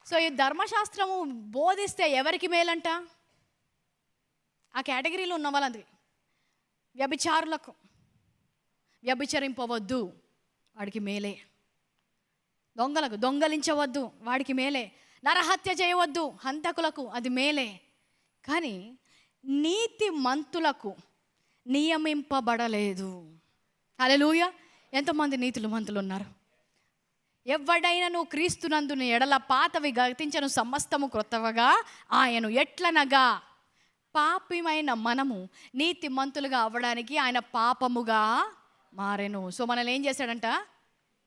సో ఈ ధర్మశాస్త్రము బోధిస్తే ఎవరికి మేలంట? ఆ కేటగిరీలో ఉన్న వాళ్ళందరికీ. వ్యభిచారులకు, వ్యభిచరింపవద్దు, వాడికి మేలే. దొంగలకు, దొంగలించవద్దు, వాడికి మేలే. నరహత్య చేయవద్దు, హంతకులకు, అది మేలే. కానీ నీతిమంతులకు నియమింపబడలేదు. హల్లెలూయా. ఎంతమంది మంతులు ఉన్నారు? ఎవడైనా నువ్వు క్రీస్తునందుని ఎడల పాతవి గతించను, సమస్తము క్రొత్తవగా ఆయను. ఎట్లనగా పాపిమైన మనము నీతిమంతులుగా అవ్వడానికి ఆయన పాపముగా మారెను. సో మనల్ని ఏం చేశాడంట?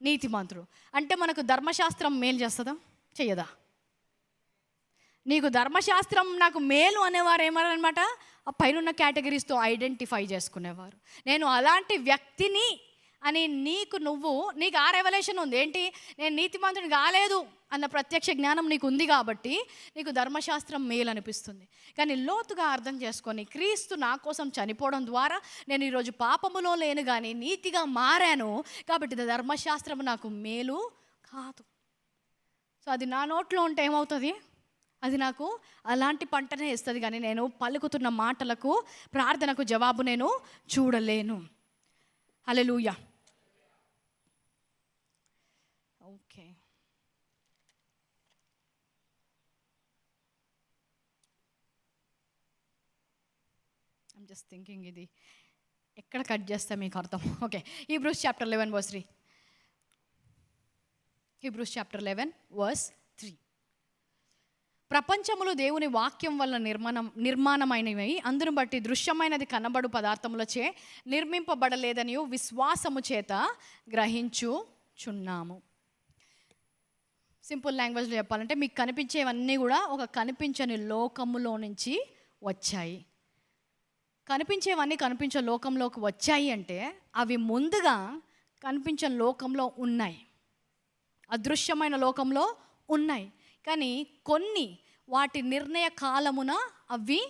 నీతిమంతుడు. అంటే మనకు ధర్మశాస్త్రం మేలు చేస్తుందా? చెయ్యదా? నీకు ధర్మశాస్త్రం నాకు మేలు అనేవారు ఏమన్నమాట, ఆ పైన కేటగిరీస్తో ఐడెంటిఫై చేసుకునేవారు. నేను అలాంటి వ్యక్తిని అని నీకు ఆ రెవల్యూషన్ ఉంది ఏంటి, నేను నీతిమంతుని కాలేదు అన్న ప్రత్యక్ష జ్ఞానం నీకు ఉంది కాబట్టి నీకు ధర్మశాస్త్రం మేలు అనిపిస్తుంది. కానీ లోతుగా అర్థం చేసుకొని క్రీస్తు నా కోసం చనిపోవడం ద్వారా నేను ఈరోజు పాపములో లేను కానీ నీతిగా మారాను కాబట్టి ధర్మశాస్త్రం నాకు మేలు కాదు. సో అది నా నోట్లో ఉంటే ఏమవుతుంది, అది నాకు అలాంటి పంటనే ఇస్తుంది కానీ నేను పలుకుతున్న మాటలకు ప్రార్థనకు జవాబు నేను చూడలేను. హల్లెలూయా. ఓకే, ఐమ్ జస్ట్ థింకింగ్ ఇది ఎక్కడ కట్ చేస్తే మీకు అర్థం. Okay, Hebrews chapter 11 verse 3. Hebrews chapter 11 verse 3. ప్రపంచములు దేవుని వాక్యం వల్ల నిర్మాణమైనవి, అందును బట్టి దృశ్యమైనది కనబడు పదార్థములచే నిర్మింపబడలేదని విశ్వాసము చేత గ్రహించుచున్నాము. సింపుల్ లాంగ్వేజ్లో చెప్పాలంటే మీకు కనిపించేవన్నీ కూడా ఒక కనిపించని లోకములో నుంచి వచ్చాయి. కనిపించేవన్నీ కనిపించే లోకంలోకి వచ్చాయి అంటే అవి ముందుగా కనిపించని లోకంలో ఉన్నాయి, అదృశ్యమైన లోకంలో ఉన్నాయి. కానీ కొన్ని వాటి నిర్ణయ కాలమున అవి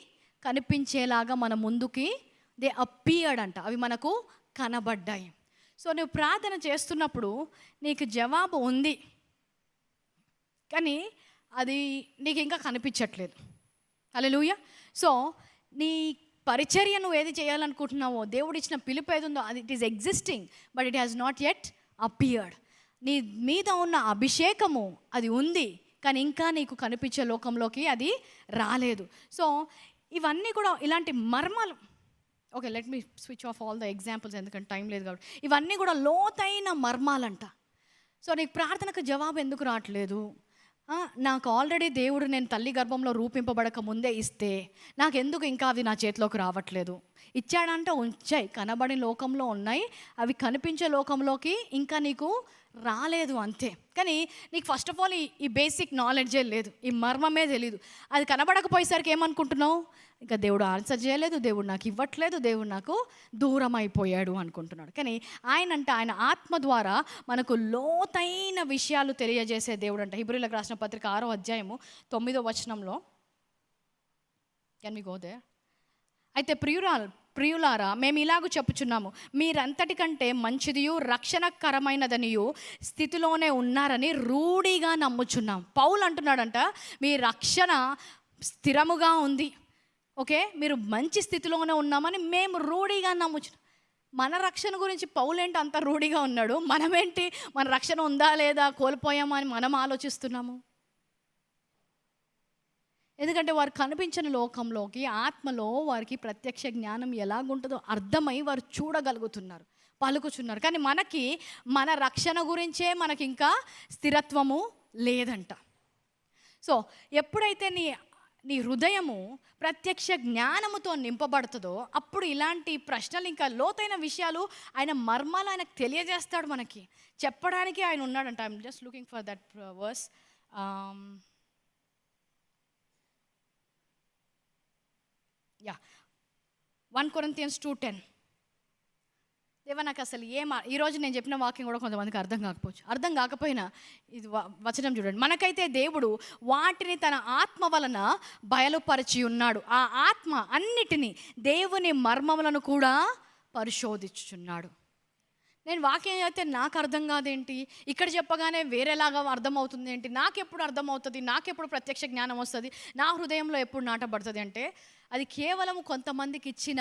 కనిపించేలాగా మన ముందుకి దే అపియర్డ్ అంట, అవి మనకు కనబడ్డాయి. సో నువ్వు ప్రార్థన చేస్తున్నప్పుడు నీకు జవాబు ఉంది కానీ అది నీకు ఇంకా కనిపించట్లేదు. హల్లెలూయా. సో నీ పరిచర్య నువ్వు ఏది చేయాలనుకుంటున్నావో, దేవుడు ఇచ్చిన పిలుపు ఏది ఉందో అది it is existing but it has not yet appeared. నీ మీద ఉన్న అభిషేకము అది ఉంది కానీ ఇంకా నీకు కనిపించే లోకంలోకి అది రాలేదు. సో ఇవన్నీ కూడా ఇలాంటి మర్మాలు. Okay, let me switch off all the examples ఎందుకంటే టైం లేదు కాబట్టి. ఇవన్నీ కూడా లోతైన మర్మాలంట. సో నీకు ప్రార్థనకు జవాబు ఎందుకు రావట్లేదు, నాకు ఆల్రెడీ దేవుడు నేను తల్లి గర్భంలో రూపింపబడక ముందే ఇస్తే నాకెందుకు ఇంకా అవి నా చేతిలోకి రావట్లేదు. ఇచ్చాడంటే ఉంచాయి, కనబడి లోకంలో ఉన్నాయి, అవి కనిపించే లోకంలోకి ఇంకా నీకు రాలేదు అంతే. కానీ నీకు ఫస్ట్ ఆఫ్ ఆల్ ఈ బేసిక్ నాలెడ్జే లేదు, ఈ మర్మమే తెలీదు. అది కనబడకపోయేసరికి ఏమనుకుంటున్నావు, ఇంకా దేవుడు ఆన్సర్ చేయలేదు, దేవుడు నాకు ఇవ్వట్లేదు, దేవుడు నాకు దూరం అయిపోయాడు అనుకుంటున్నాడు. కానీ ఆయన ఆత్మ ద్వారా మనకు లోతైన విషయాలు తెలియజేసే దేవుడు అంట. హెబ్రీయులకు రాసిన పత్రిక 6వ అధ్యాయము 9వ వచనంలో, కెన్ వి గో దేర్? అయితే ప్రియులారా మేము ఇలాగూ చెప్పుచున్నాము, మీరంతటికంటే మంచిదియు రక్షణకరమైనదనియు స్థితిలోనే ఉన్నారని రూఢిగా నమ్ముచున్నాం. పౌలు అంటున్నాడంట, మీ రక్షణ స్థిరముగా ఉంది, ఓకే, మీరు మంచి స్థితిలోనే ఉన్నామని మేము రూఢిగా నమ్ముచున్నాం. మన రక్షణ గురించి పౌలేంటి అంత రూఢిగా ఉన్నాడు, మనమేంటి మన రక్షణ ఉందా లేదా కోల్పోయామా అని మనం ఆలోచిస్తున్నాము. ఎందుకంటే వారు కనిపించిన లోకంలోకి ఆత్మలో వారికి ప్రత్యక్ష జ్ఞానం ఎలాగుంటుందో అర్థమై వారు చూడగలుగుతున్నారు, పలుకుచున్నారు. కానీ మనకి మన రక్షణ గురించే మనకి ఇంకా స్థిరత్వము లేదంట. సో ఎప్పుడైతే నీ హృదయము ప్రత్యక్ష జ్ఞానముతో నింపబడుతుందో అప్పుడు ఇలాంటి ప్రశ్నలు, ఇంకా లోతైన విషయాలు, ఆయన మర్మాలు ఆయనకు తెలియజేస్తాడు, మనకి చెప్పడానికి ఆయన ఉన్నాడంట. I'm just looking for that verse. 1 Corinthians 2:10. దేవా నాకు అసలు ఈరోజు నేను చెప్పిన వాక్యం కూడా కొంతమందికి అర్థం కాకపోవచ్చు. అర్థం కాకపోయినా ఇది వచనం చూడండి. మనకైతే దేవుడు వాటిని తన ఆత్మ వలన బయలుపరిచి ఉన్నాడు, ఆ ఆత్మ అన్నిటినీ దేవుని మర్మములను కూడా పరిశోధించుచున్నాడు. నేను వాక్యం అయితే నాకు అర్థం కాదేంటి, ఇక్కడ చెప్పగానే వేరేలాగా అర్థమవుతుంది ఏంటి, నాకెప్పుడు అర్థమవుతుంది, నాకెప్పుడు ప్రత్యక్ష జ్ఞానం వస్తుంది, నా హృదయంలో ఎప్పుడు నాటబడుతుంది అంటే అది కేవలం కొంతమందికి ఇచ్చిన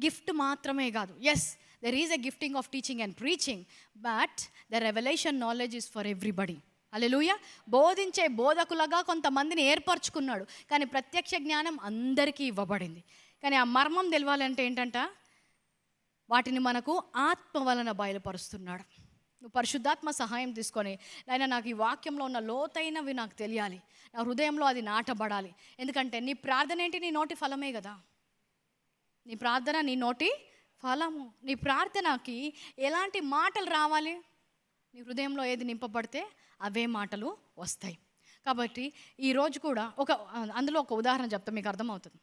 గిఫ్ట్ మాత్రమే కాదు. Yes, there is a gifting of teaching and preaching, but the revelation knowledge is for everybody. హల్లెలూయా. బోధించే బోధకులుగా కొంతమందిని ఏర్పరచుకున్నాడు, కానీ ప్రత్యక్ష జ్ఞానం అందరికీ ఇవ్వబడింది. కానీ ఆ మర్మం తెలవాలంటే ఏంటంట, వాటిని మనకు ఆత్మ వలన బయలుపరుస్తున్నాడు. నువ్వు పరిశుద్ధాత్మ సహాయం తీసుకొని, నాయన నాకు ఈ వాక్యంలో ఉన్న లోతైనవి నాకు తెలియాలి, నా హృదయంలో అది నాటబడాలి. ఎందుకంటే నీ ప్రార్థన ఏంటి, నీ నోటి ఫలమే కదా. నీ ప్రార్థన నీ నోటి ఫలము. నీ ప్రార్థనకి ఎలాంటి మాటలు రావాలి, నీ హృదయంలో ఏది నింపబడితే అవే మాటలు వస్తాయి. కాబట్టి ఈరోజు కూడా అందులో ఒక ఉదాహరణ చెప్తా, మీకు అర్థమవుతుంది.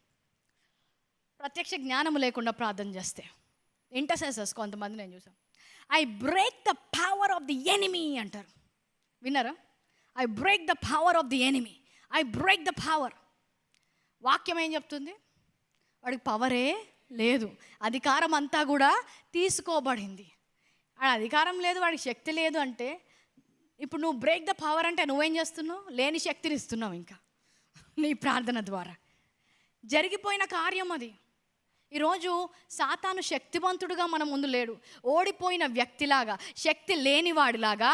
ప్రత్యక్ష జ్ఞానము లేకుండా ప్రార్థన చేస్తే ఇంటర్సెసర్స్ కొంతమంది నేను చూసాను, I break the power of the enemy అంటారు. విన్నారా? I break the power of the enemy, I break the power. వాక్యం ఏం చెప్తుంది? వాడికి పవరే లేదు, అధికారం అంతా కూడా తీసుకోబడింది. ఆ అధికారం లేదు, వాడికి శక్తి లేదు అంటే ఇప్పుడు నువ్వు బ్రేక్ ద పవర్ అంటే నువ్వేం చేస్తున్నావు? లేని శక్తిని ఇస్తున్నావు ఇంకా నీ ప్రార్థన ద్వారా. జరిగిపోయిన కార్యం అది. ఈరోజు సాతాను శక్తివంతుడుగా మన ముందు లేడు, ఓడిపోయిన వ్యక్తిలాగా, శక్తి లేనివాడిలాగా,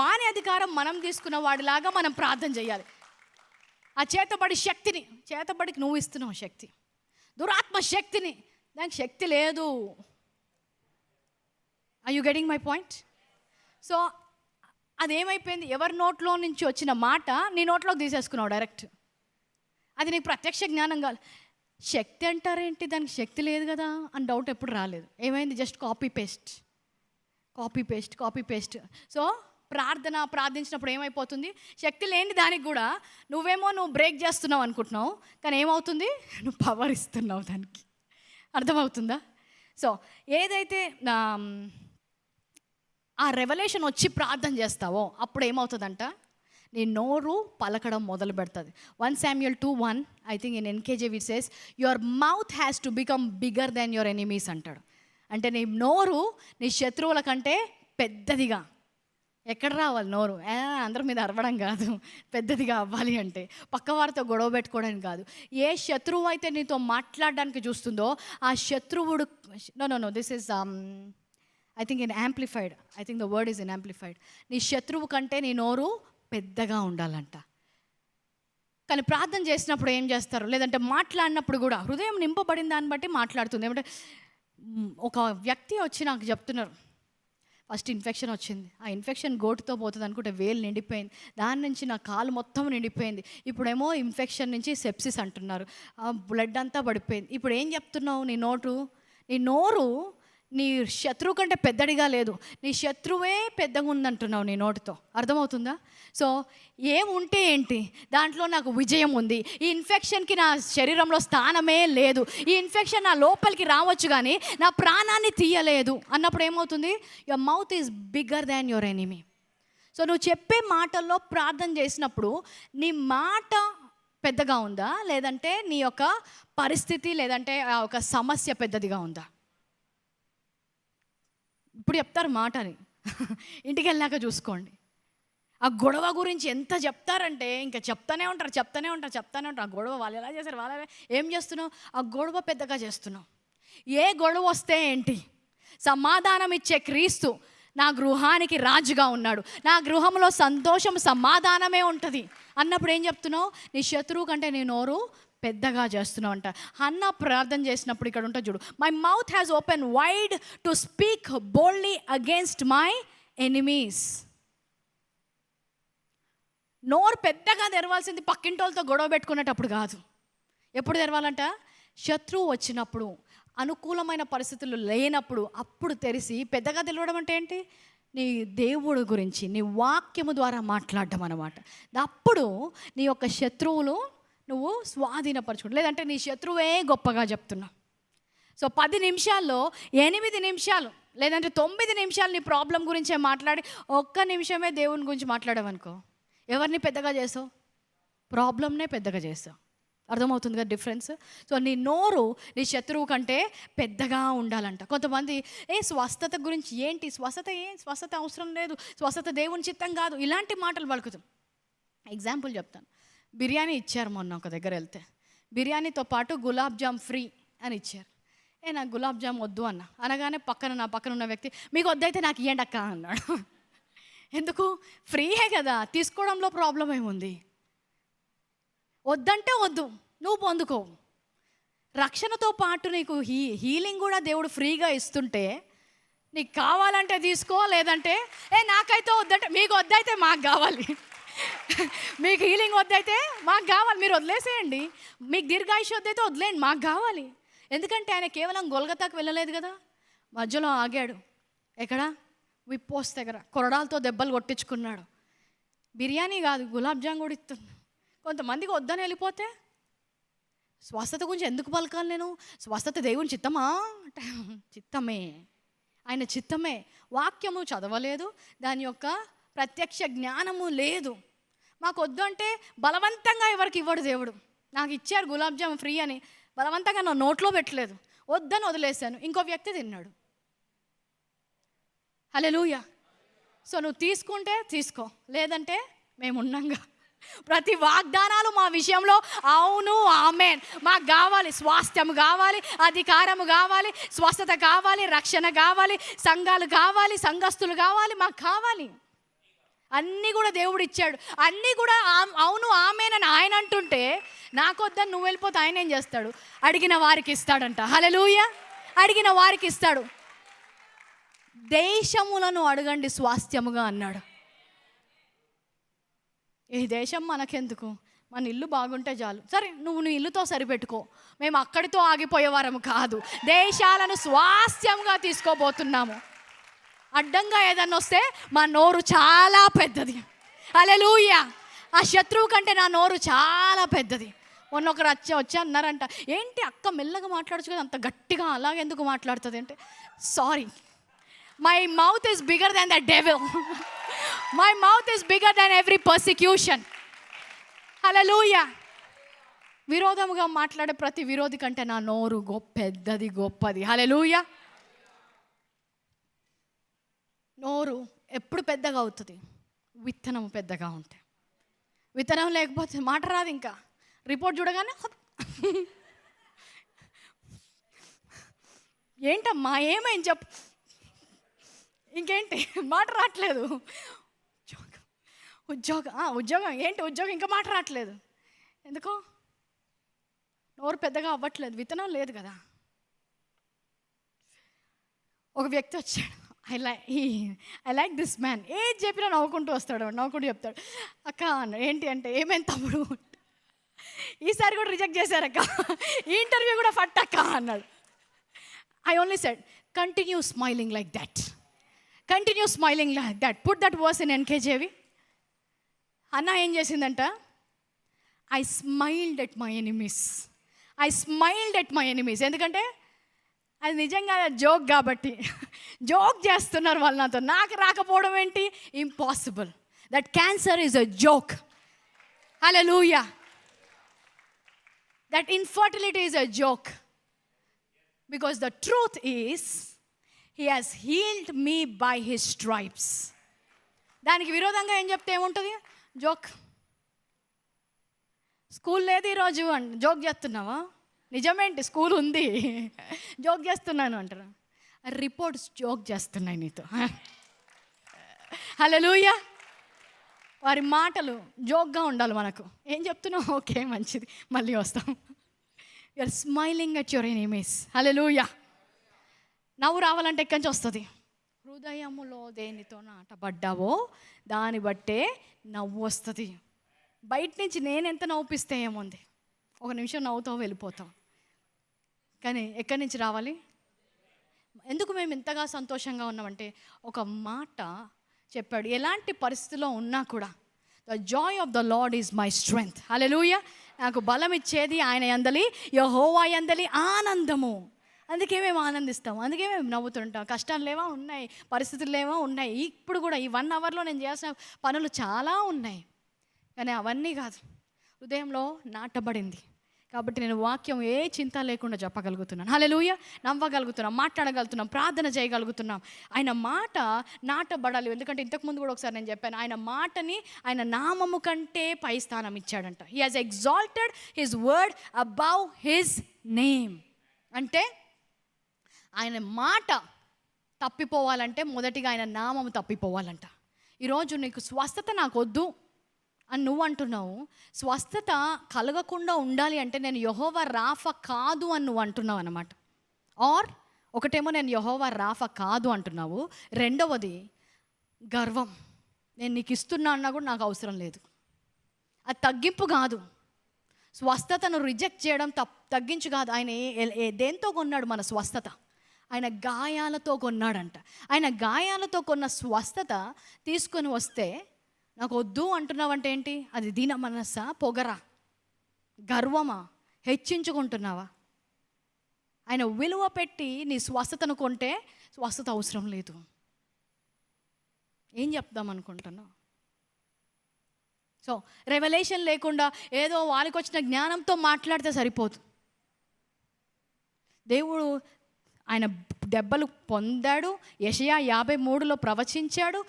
వాని అధికారం మనం తీసుకున్న వాడిలాగా మనం ప్రార్థన చేయాలి. ఆ చేతబడికి నువ్వు ఇస్తున్నావు శక్తి, దురాత్మ శక్తిని, దానికి శక్తి లేదు. Are you getting my point? So అదేమైపోయింది? ఎవరి నోట్లో నుంచి వచ్చిన మాట నీ నోట్లోకి తీసేసుకున్నావు డైరెక్ట్. అది నీకు ప్రత్యక్ష జ్ఞానం కాదు. శక్తి అంటారేంటి, దానికి శక్తి లేదు కదా అని డౌట్ ఎప్పుడు రాలేదు. ఏమైంది? Just copy paste. సో ప్రార్థించినప్పుడు ఏమైపోతుంది? శక్తి లేని దానికి కూడా నువ్వు బ్రేక్ చేస్తున్నావు అనుకుంటున్నావు, కానీ ఏమవుతుంది? నువ్వు పవర్ ఇస్తున్నావు దానికి. అర్థమవుతుందా? సో ఏదైతే ఆ రెవల్యూషన్ వచ్చి ప్రార్థన చేస్తావో అప్పుడు ఏమవుతుందంట, నీ నోరు పలకడం మొదలు పెడుతుంది. 1 Samuel 2:1 I think in NKJV it says your mouth has to become bigger than your enemies అంటాడు. అంటే నీ నోరు నీ శత్రువుల కంటే పెద్దదిగా. ఎక్కడ రావాలి నోరు? అందరి మీద అరవడం కాదు, పెద్దదిగా అవ్వాలి అంటే పక్కవారితో గొడవ పెట్టుకోవడానికి కాదు. ఏ శత్రువు అయితే నీతో మాట్లాడడానికి చూస్తుందో ఆ శత్రువుడు no this is I think in Amplified, I think the word is in Amplified. నీ శత్రువు కంటే నీ నోరు పెద్దగా ఉండాలంట. కానీ ప్రార్థన చేసినప్పుడు ఏం చేస్తారు? లేదంటే మాట్లాడినప్పుడు కూడా హృదయం నింపబడిన దాన్ని బట్టి మాట్లాడుతుంది. ఏమంటే ఒక వ్యక్తి వచ్చి నాకు చెప్తున్నారు, ఫస్ట్ ఇన్ఫెక్షన్ వచ్చింది, ఆ ఇన్ఫెక్షన్ గోటుతో పోతుంది అనుకుంటే వేలు నిండిపోయింది, దాని నుంచి నా కాలు మొత్తం నిండిపోయింది, ఇప్పుడేమో ఇన్ఫెక్షన్ నుంచి సెప్సిస్ అంటున్నారు, ఆ బ్లడ్ అంతా పడిపోయింది. ఇప్పుడు ఏం చెప్తున్నావు? నీ నోరు నీ శత్రువు కంటే పెద్దడిగా లేదు, నీ శత్రువే పెద్దగా ఉందంటున్నావు నీ నోటితో. అర్థమవుతుందా? సో ఏముంటే ఏంటి, దాంట్లో నాకు విజయం ఉంది, ఈ ఇన్ఫెక్షన్కి నా శరీరంలో స్థానమే లేదు, ఈ ఇన్ఫెక్షన్ నా లోపలికి రావచ్చు కానీ నా ప్రాణాన్ని తీయలేదు అన్నప్పుడు ఏమవుతుంది? Your mouth is bigger than your enemy. So నువ్వు చెప్పే మాటల్లో ప్రార్థన చేసినప్పుడు నీ మాట పెద్దగా ఉందా, లేదంటే నీ యొక్క పరిస్థితి లేదంటే ఆ ఒక సమస్య పెద్దదిగా ఉందా? ఇప్పుడు చెప్తారు మాటని, ఇంటికి వెళ్ళాక చూసుకోండి. ఆ గొడవ గురించి ఎంత చెప్తారంటే ఇంకా చెప్తానే ఉంటారు. ఆ గొడవ వాళ్ళు ఎలా చేశారు, ఏం చేస్తున్నావు? ఆ గొడవ పెద్దగా చేస్తున్నావు. ఏ గొడవ వస్తే ఏంటి? సమాధానం ఇచ్చే క్రీస్తు నా గృహానికి రాజుగా ఉన్నాడు, నా గృహంలో సంతోషం సమాధానమే ఉంటుంది అన్నప్పుడు ఏం చెప్తున్నావు? నీ శత్రువు కంటే నీ నోరు పెద్దగా చేస్తున్నావు అంట. హన్న ప్రార్థన చేసినప్పుడు ఇక్కడ ఉంటా చూడు, my mouth has open wide to speak boldly against my enemies. నోరు పెద్దగా తెరవాల్సింది పక్కింటోళ్ళతో గొడవ పెట్టుకునేటప్పుడు కాదు. ఎప్పుడు తెరవాలంట? శత్రువు వచ్చినప్పుడు, అనుకూలమైన పరిస్థితులు లేనప్పుడు, అప్పుడు తెరిచి. పెద్దగా తెలవడం అంటే ఏంటి? నీ దేవుడు గురించి నీ వాక్యము ద్వారా మాట్లాడడం అన్నమాట. అప్పుడు నీ యొక్క శత్రువులు నువ్వు స్వాధీనపరచుకుంటు, లేదంటే నీ శత్రువే గొప్పగా చెప్తున్నావు. సో 10 నిమిషాల్లో 8 నిమిషాలు లేదంటే 9 నిమిషాలు నీ ప్రాబ్లం గురించే మాట్లాడి 1 నిమిషమే దేవుని గురించి మాట్లాడావనుకో, ఎవరిని పెద్దగా చేసావు? ప్రాబ్లంనే పెద్దగా చేస్తావు. అర్థమవుతుంది కదా డిఫరెన్స్? సో నీ నోరు నీ శత్రువు కంటే పెద్దగా ఉండాలంట. కొంతమంది స్వస్థత గురించి ఏంటి, స్వస్థత అవసరం లేదు, స్వస్థత దేవుని చిత్తం కాదు, ఇలాంటి మాటలు పలుకుతాం. ఎగ్జాంపుల్ చెప్తాను. బిర్యానీ ఇచ్చారు మొన్న ఒక దగ్గర వెళ్తే, బిర్యానీతో పాటు గులాబ్ జామ్ ఫ్రీ అని ఇచ్చారు. నాకు గులాబ్ జామ్ వద్దు అనగానే నా పక్కన ఉన్న వ్యక్తి, మీకు వద్దయితే నాకు ఇవ్వండి అక్క అన్నాడు. ఎందుకు? ఫ్రీయే కదా, తీసుకోవడంలో ప్రాబ్లం ఏముంది? వద్దంటే వద్దు, నువ్వు పొందుకో. రక్షణతో పాటు నీకు హీలింగ్ కూడా దేవుడు ఫ్రీగా ఇస్తుంటే నీకు కావాలంటే తీసుకో, లేదంటే నాకైతే వద్దంటే, మీకు వద్దయితే మాకు కావాలి, మీకు హీలింగ్ వద్దయితే మాకు కావాలి, మీరు వదిలేసేయండి, మీకు దీర్ఘాయుష్ వద్దయితే వదిలేయండి, మాకు కావాలి. ఎందుకంటే ఆయన కేవలం గొల్గతాకు వెళ్ళలేదు కదా, మధ్యలో ఆగాడు. ఎక్కడ? విప్పోస్ దగ్గర కొరడాలతో దెబ్బలు కొట్టించుకున్నాడు. బిర్యానీ కాదు, గులాబ్ జామ్ కూడా ఇస్తున్నా. కొంతమందికి వద్దని వెళ్ళిపోతే స్వస్థత గురించి ఎందుకు పలకాలి నేను? స్వస్థత దేవుని చిత్తమా అంటే చిత్తమే, ఆయన చిత్తమే. వాక్యము చదవలేదు, దాని యొక్క ప్రత్యక్ష జ్ఞానము లేదు. మాకు వద్దు అంటే బలవంతంగా ఎవరికి ఇవ్వడు దేవుడు. నాకు ఇచ్చారు గులాబ్ జామ్ ఫ్రీ అని, బలవంతంగా నా నోట్లో పెట్టలేదు, వద్దని వదిలేశాను, ఇంకో వ్యక్తి తిన్నాడు. హల్లెలూయా. సో నువ్వు తీసుకుంటే తీసుకో, లేదంటే మేము ఉన్నాంగా. ప్రతి వాగ్దానాలు మా విషయంలో అవును ఆమేన్. మాకు కావాలి, స్వాస్థ్యం కావాలి, అధికారము కావాలి, స్వస్థత కావాలి, రక్షణ కావాలి, సంఘాలు కావాలి, సంఘస్థులు కావాలి, మాకు కావాలి. అన్నీ కూడా దేవుడు ఇచ్చాడు, అన్నీ కూడా అవును ఆమేన్ అని ఆయన అంటుంటే నాకు వద్దని నువ్వు వెళ్ళిపోతే ఆయన ఏం చేస్తాడు? అడిగిన వారికి ఇస్తాడంట. హల్లెలూయా. అడిగిన వారికి ఇస్తాడు. దేశములను అడగండి స్వాస్థ్యముగా అన్నాడు. ఈ దేశం మనకెందుకు? మన ఇల్లు బాగుంటే చాలు. సరే, నువ్వు నీ ఇల్లుతో సరిపెట్టుకో, మేము అక్కడితో ఆగిపోయేవారము కాదు. దేశాలను స్వాస్థ్యంగా తీసుకోబోతున్నాము. అడ్డంగా ఏదన్నా వస్తే మా నోరు చాలా పెద్దది. హల్లెలూయా. ఆ శత్రువు కంటే నా నోరు చాలా పెద్దది. మొన్న ఒకరు వచ్చి అన్నారంట, ఏంటి అక్క మెల్లగా మాట్లాడచ్చు కదా, అంత గట్టిగా అలాగెందుకు మాట్లాడుతుంది అంటే, sorry, my mouth is bigger than the devil. My mouth is bigger than every persecution. హల్లెలూయా. విరోధముగా మాట్లాడే ప్రతి విరోధి కంటే నా నోరు పెద్దది, గొప్పది. హల్లెలూయా. నోరు ఎప్పుడు పెద్దగా అవుతుంది? విత్తనం పెద్దగా ఉంటే. విత్తనం లేకపోతే మాట రాదు. ఇంకా రిపోర్ట్ చూడగానే ఏంటమ్మా ఏమైంది చెప్పు, ఇంకేంటి మాట రావట్లేదు. ఉద్యోగం ఏంటి ఉద్యోగం, ఇంకా మాట రావట్లేదు. ఎందుకో? నోరు పెద్దగా అవ్వట్లేదు, విత్తనం లేదు కదా. ఒక వ్యక్తి వచ్చాడు, ఐ లైక్ దిస్ మ్యాన్. ఏది చెప్పినా నవ్వుకుంటూ వస్తాడు, నవ్వుకుంటూ చెప్తాడు. అక్క ఏంటి అంటే, ఏమైంది తమ్ముడు, ఈసారి కూడా రిజెక్ట్ చేశారక్క, ఈ ఇంటర్వ్యూ కూడా ఫట్టక్క అన్నాడు. I only said continue smiling like that, continue smiling like that. Put that verse in NKJV. అన్న ఏం చేసిందంట, I smiled at my enemies, I smiled at my enemies. ఎందుకంటే అది నిజంగా జోక్ కాబట్టి. జోక్ చేస్తున్నారు వాళ్ళు నాతో, నాకు రాకపోవడం ఏంటి? Impossible. That cancer is a joke. Hallelujah. That infertility is a joke. Because the truth is he has healed me by his stripes. దానికి విరోధంగా ఏం చెప్తే ఏముంటుంది? జోక్. స్కూల్ లేదు ఈరోజు అని జోక్ చేస్తున్నావా? నిజమేంటి, స్కూల్ ఉంది, జోక్ చేస్తున్నాను అంటారు. రిపోర్ట్స్ జోక్ చేస్తున్నాయి నీతో. హల్లెలూయా. వారి మాటలు జోక్గా ఉండాలి మనకు. ఏం చెప్తున్నావు? ఓకే మంచిది, మళ్ళీ వస్తాం. You are smiling at your enemies. హల్లెలూయా. నవ్వు రావాలంటే ఎక్కడి నుంచి వస్తుంది? హృదయములో దేనితో నాటబడ్డావో దాన్ని బట్టే నవ్వు వస్తుంది. బయట నుంచి నేను ఎంత నవ్వుపిస్తే ఏముంది, ఒక నిమిషం నవ్వుతావు వెళ్ళిపోతాం. కానీ ఎక్కడి నుంచి రావాలి? ఎందుకు మేము ఇంతగా సంతోషంగా ఉన్నామంటే ఒక మాట చెప్పాడు, ఎలాంటి పరిస్థితిలో ఉన్నా కూడా the joy of the Lord is my strength. హల్లెలూయా. నాకు బలం ఇచ్చేది ఆయన యందలి, యెహోవా యందలి ఆనందము. అందుకే మేము ఆనందిస్తాం, అందుకే మేము నవ్వుతుంటాం. కష్టాలు లేవా? ఉన్నాయి. పరిస్థితులు లేవా? ఉన్నాయి. ఇప్పుడు కూడా ఈ 1 అవర్లో నేను చేసిన పనులు చాలా ఉన్నాయి, కానీ అవన్నీ కాదు, హృదయంలో నాటబడింది కాబట్టి నేను వాక్యం ఏ చింత లేకుండా చెప్పగలుగుతున్నాను. హల్లెలూయా. నవ్వగలుగుతున్నాం, మాట్లాడగలుగుతున్నాం, ప్రార్థన చేయగలుగుతున్నాం. ఆయన మాట నాటబడాలి. ఎందుకంటే ఇంతకుముందు కూడా ఒకసారి నేను చెప్పాను, ఆయన మాటని ఆయన నామము కంటే పై స్థానం ఇచ్చాడంట. He has exalted his word above his name. అంటే ఆయన మాట తప్పిపోవాలంటే మొదటిగా ఆయన నామము తప్పిపోవాలంట. ఈరోజు నీకు స్వస్థత నాకు వద్దు అని నువ్వు అంటున్నావు, స్వస్థత కలగకుండా ఉండాలి అంటే నేను యెహోవా రాఫా కాదు అని నువ్వు అంటున్నావు అన్నమాట. ఆర్ ఒకటేమో నేను యెహోవా రాఫా కాదు అంటున్నావు, రెండవది గర్వం, నేను నీకు ఇస్తున్నా అన్నా కూడా నాకు అవసరం లేదు. అది తగ్గింపు కాదు. స్వస్థతను రిజెక్ట్ చేయడం తగ్గించు కాదు. ఆయన దేంతో కొన్నాడు మన స్వస్థత? ఆయన గాయాలతో కొన్నాడంట. ఆయన గాయాలతో కొన్న స్వస్థత తీసుకొని వస్తే నాకు వద్దు అంటున్నావంటే ఏంటి? అది దీన మనస్సా, పొగరా, గర్వమా, హెచ్చించుకుంటున్నావా? ఆయన విలువ పెట్టి నీ స్వస్థతను కొంటే స్వస్థత అవసరం లేదు. ఏం చెప్దాం అనుకుంటున్నావు? సో రెవల్యూషన్ లేకుండా ఏదో వాళ్ళకి వచ్చిన జ్ఞానంతో మాట్లాడితే సరిపోదు. దేవుడు ఆయన దెబ్బలు పొందాడు. యెషయా 53లో ప్రవచించాడు.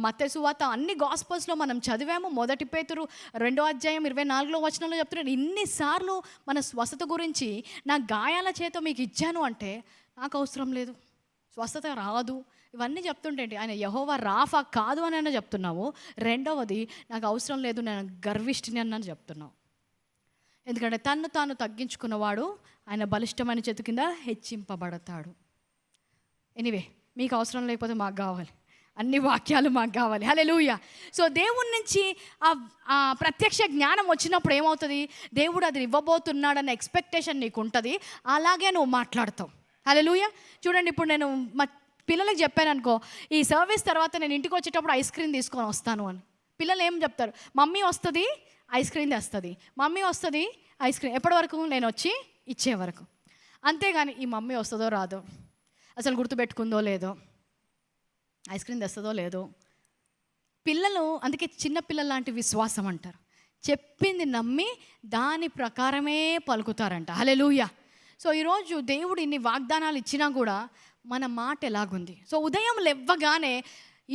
మత్తయి సువార్త అన్ని గాస్పల్స్లో మనం చదివాము. 1 పేతురు 2వ అధ్యాయం 24వ వచనంలో చెప్తున్నాడు, ఇన్నిసార్లు మన స్వస్థత గురించి నా గాయాల చేత మీకు ఇచ్చాను అంటే నాకు అవసరం లేదు, స్వస్థత రాదు, ఇవన్నీ చెప్తుంటే ఆయన యెహోవా రాఫా కాదు అని అన్న చెప్తున్నావు. రెండవది నాకు అవసరం లేదు, నేను గర్విష్ఠిని అన్న చెప్తున్నావు. ఎందుకంటే తన్ను తాను తగ్గించుకున్నవాడు ఆయన బలిష్టమైన చేతి కింద హెచ్చింపబడతాడు. ఎనీవే, మీకు అవసరం లేకపోతే మాకు కావాలి, అన్ని వాక్యాలు మాకు కావాలి. హల్లెలూయా. సో దేవుడి నుంచి ఆ ప్రత్యక్ష జ్ఞానం వచ్చినప్పుడు ఏమవుతుంది? దేవుడు అది ఇవ్వబోతున్నాడన్న ఎక్స్పెక్టేషన్ నీకు ఉంటుంది, అలాగే నువ్వు మాట్లాడతావు. హల్లెలూయా. చూడండి, ఇప్పుడు నేను మా పిల్లలకి చెప్పాను అనుకో, ఈ సర్వీస్ తర్వాత నేను ఇంటికి వచ్చేటప్పుడు ఐస్ క్రీమ్ తీసుకొని వస్తాను అని. పిల్లలు ఏం చెప్తారు? మమ్మీ వస్తుంది ఐస్ క్రీమ్ తెస్తుంది, మమ్మీ వస్తుంది ఐస్ క్రీమ్. ఎప్పటి వరకు? నేను వచ్చి ఇచ్చే వరకు. అంతేగాని ఈ మమ్మీ వస్తుందో రాదో, అసలు గుర్తుపెట్టుకుందో లేదో, ఐస్ క్రీమ్ తెస్తుందో లేదో. పిల్లలు అందుకే చిన్నపిల్లల లాంటి విశ్వాసం అంటారు. చెప్పింది నమ్మి దాని ప్రకారమే పలుకుతారంట. హల్లెలూయా. సో ఈరోజు దేవుడు ఇన్ని వాగ్దానాలు ఇచ్చినా కూడా మన మాట ఎలాగుంది? సో ఉదయం లేవగానే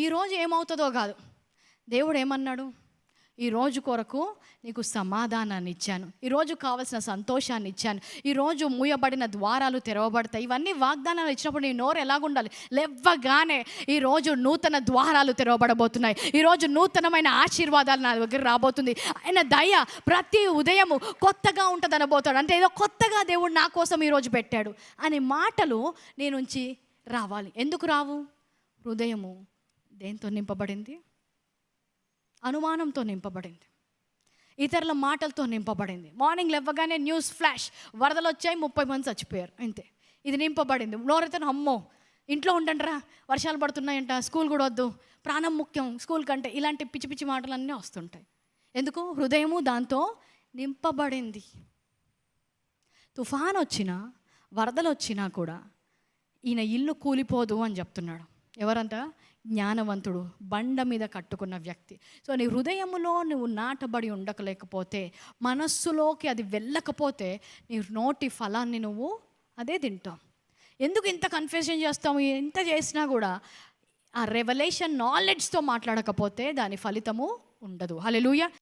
ఈరోజు ఏమవుతుందో కాదు, దేవుడు ఏమన్నాడు? ఈరోజు కొరకు నీకు సమాధానాన్ని ఇచ్చాను, ఈరోజు కావాల్సిన సంతోషాన్ని ఇచ్చాను, ఈరోజు మూయబడిన ద్వారాలు తెరవబడతాయి. ఇవన్నీ వాగ్దానాలు ఇచ్చినప్పుడు నీ నోరు ఎలాగుండాలి? లేవగానే ఈరోజు నూతన ద్వారాలు తెరవబడబోతున్నాయి, ఈరోజు నూతనమైన ఆశీర్వాదాలు నా దగ్గర రాబోతుంది, ఆయన దయ ప్రతి ఉదయము కొత్తగా ఉంటుంది అనబోతాడు. అంటే ఏదో కొత్తగా దేవుడు నా కోసం ఈరోజు పెట్టాడు అనే మాటలు నీ నుంచి రావాలి. ఎందుకు రావు? హృదయము దేంతో నింపబడింది? అనుమానంతో నింపబడింది, ఇతరుల మాటలతో నింపబడింది. మార్నింగ్ లేవగానే న్యూస్ ఫ్లాష్, వరదలు వచ్చాయి, 30 మంది చచ్చిపోయారు, అంతే. ఇది నింపబడింది. నోరైతే అమ్మో ఇంట్లో ఉండండిరా, వర్షాలు పడుతున్నాయంట, స్కూల్ కూడా వద్దు, ప్రాణం ముఖ్యం స్కూల్ కంటే, ఇలాంటి పిచ్చి పిచ్చి మాటలన్నీ వస్తుంటాయి. ఎందుకు? హృదయము దాంతో నింపబడింది. తుఫాన్ వచ్చినా, వరదలు వచ్చినా కూడా ఈయన ఇల్లు కూలిపోదు అని చెప్తున్నాడు. ఎవరంట? జ్ఞానవంతుడు, బండ మీద కట్టుకున్న వ్యక్తి. సో నీ హృదయములో నువ్వు నాటబడి ఉండకలేకపోతే, మనస్సులోకి అది వెళ్ళకపోతే, నీ నోటి ఫలాన్ని నువ్వు అదే తింటావు. ఎందుకు ఇంత కన్ఫ్యూజన్ చేస్తాము? ఎంత చేసినా కూడా ఆ రెవల్యూషన్ నాలెడ్జ్తో మాట్లాడకపోతే దాని ఫలితము ఉండదు. హల్లెలూయా.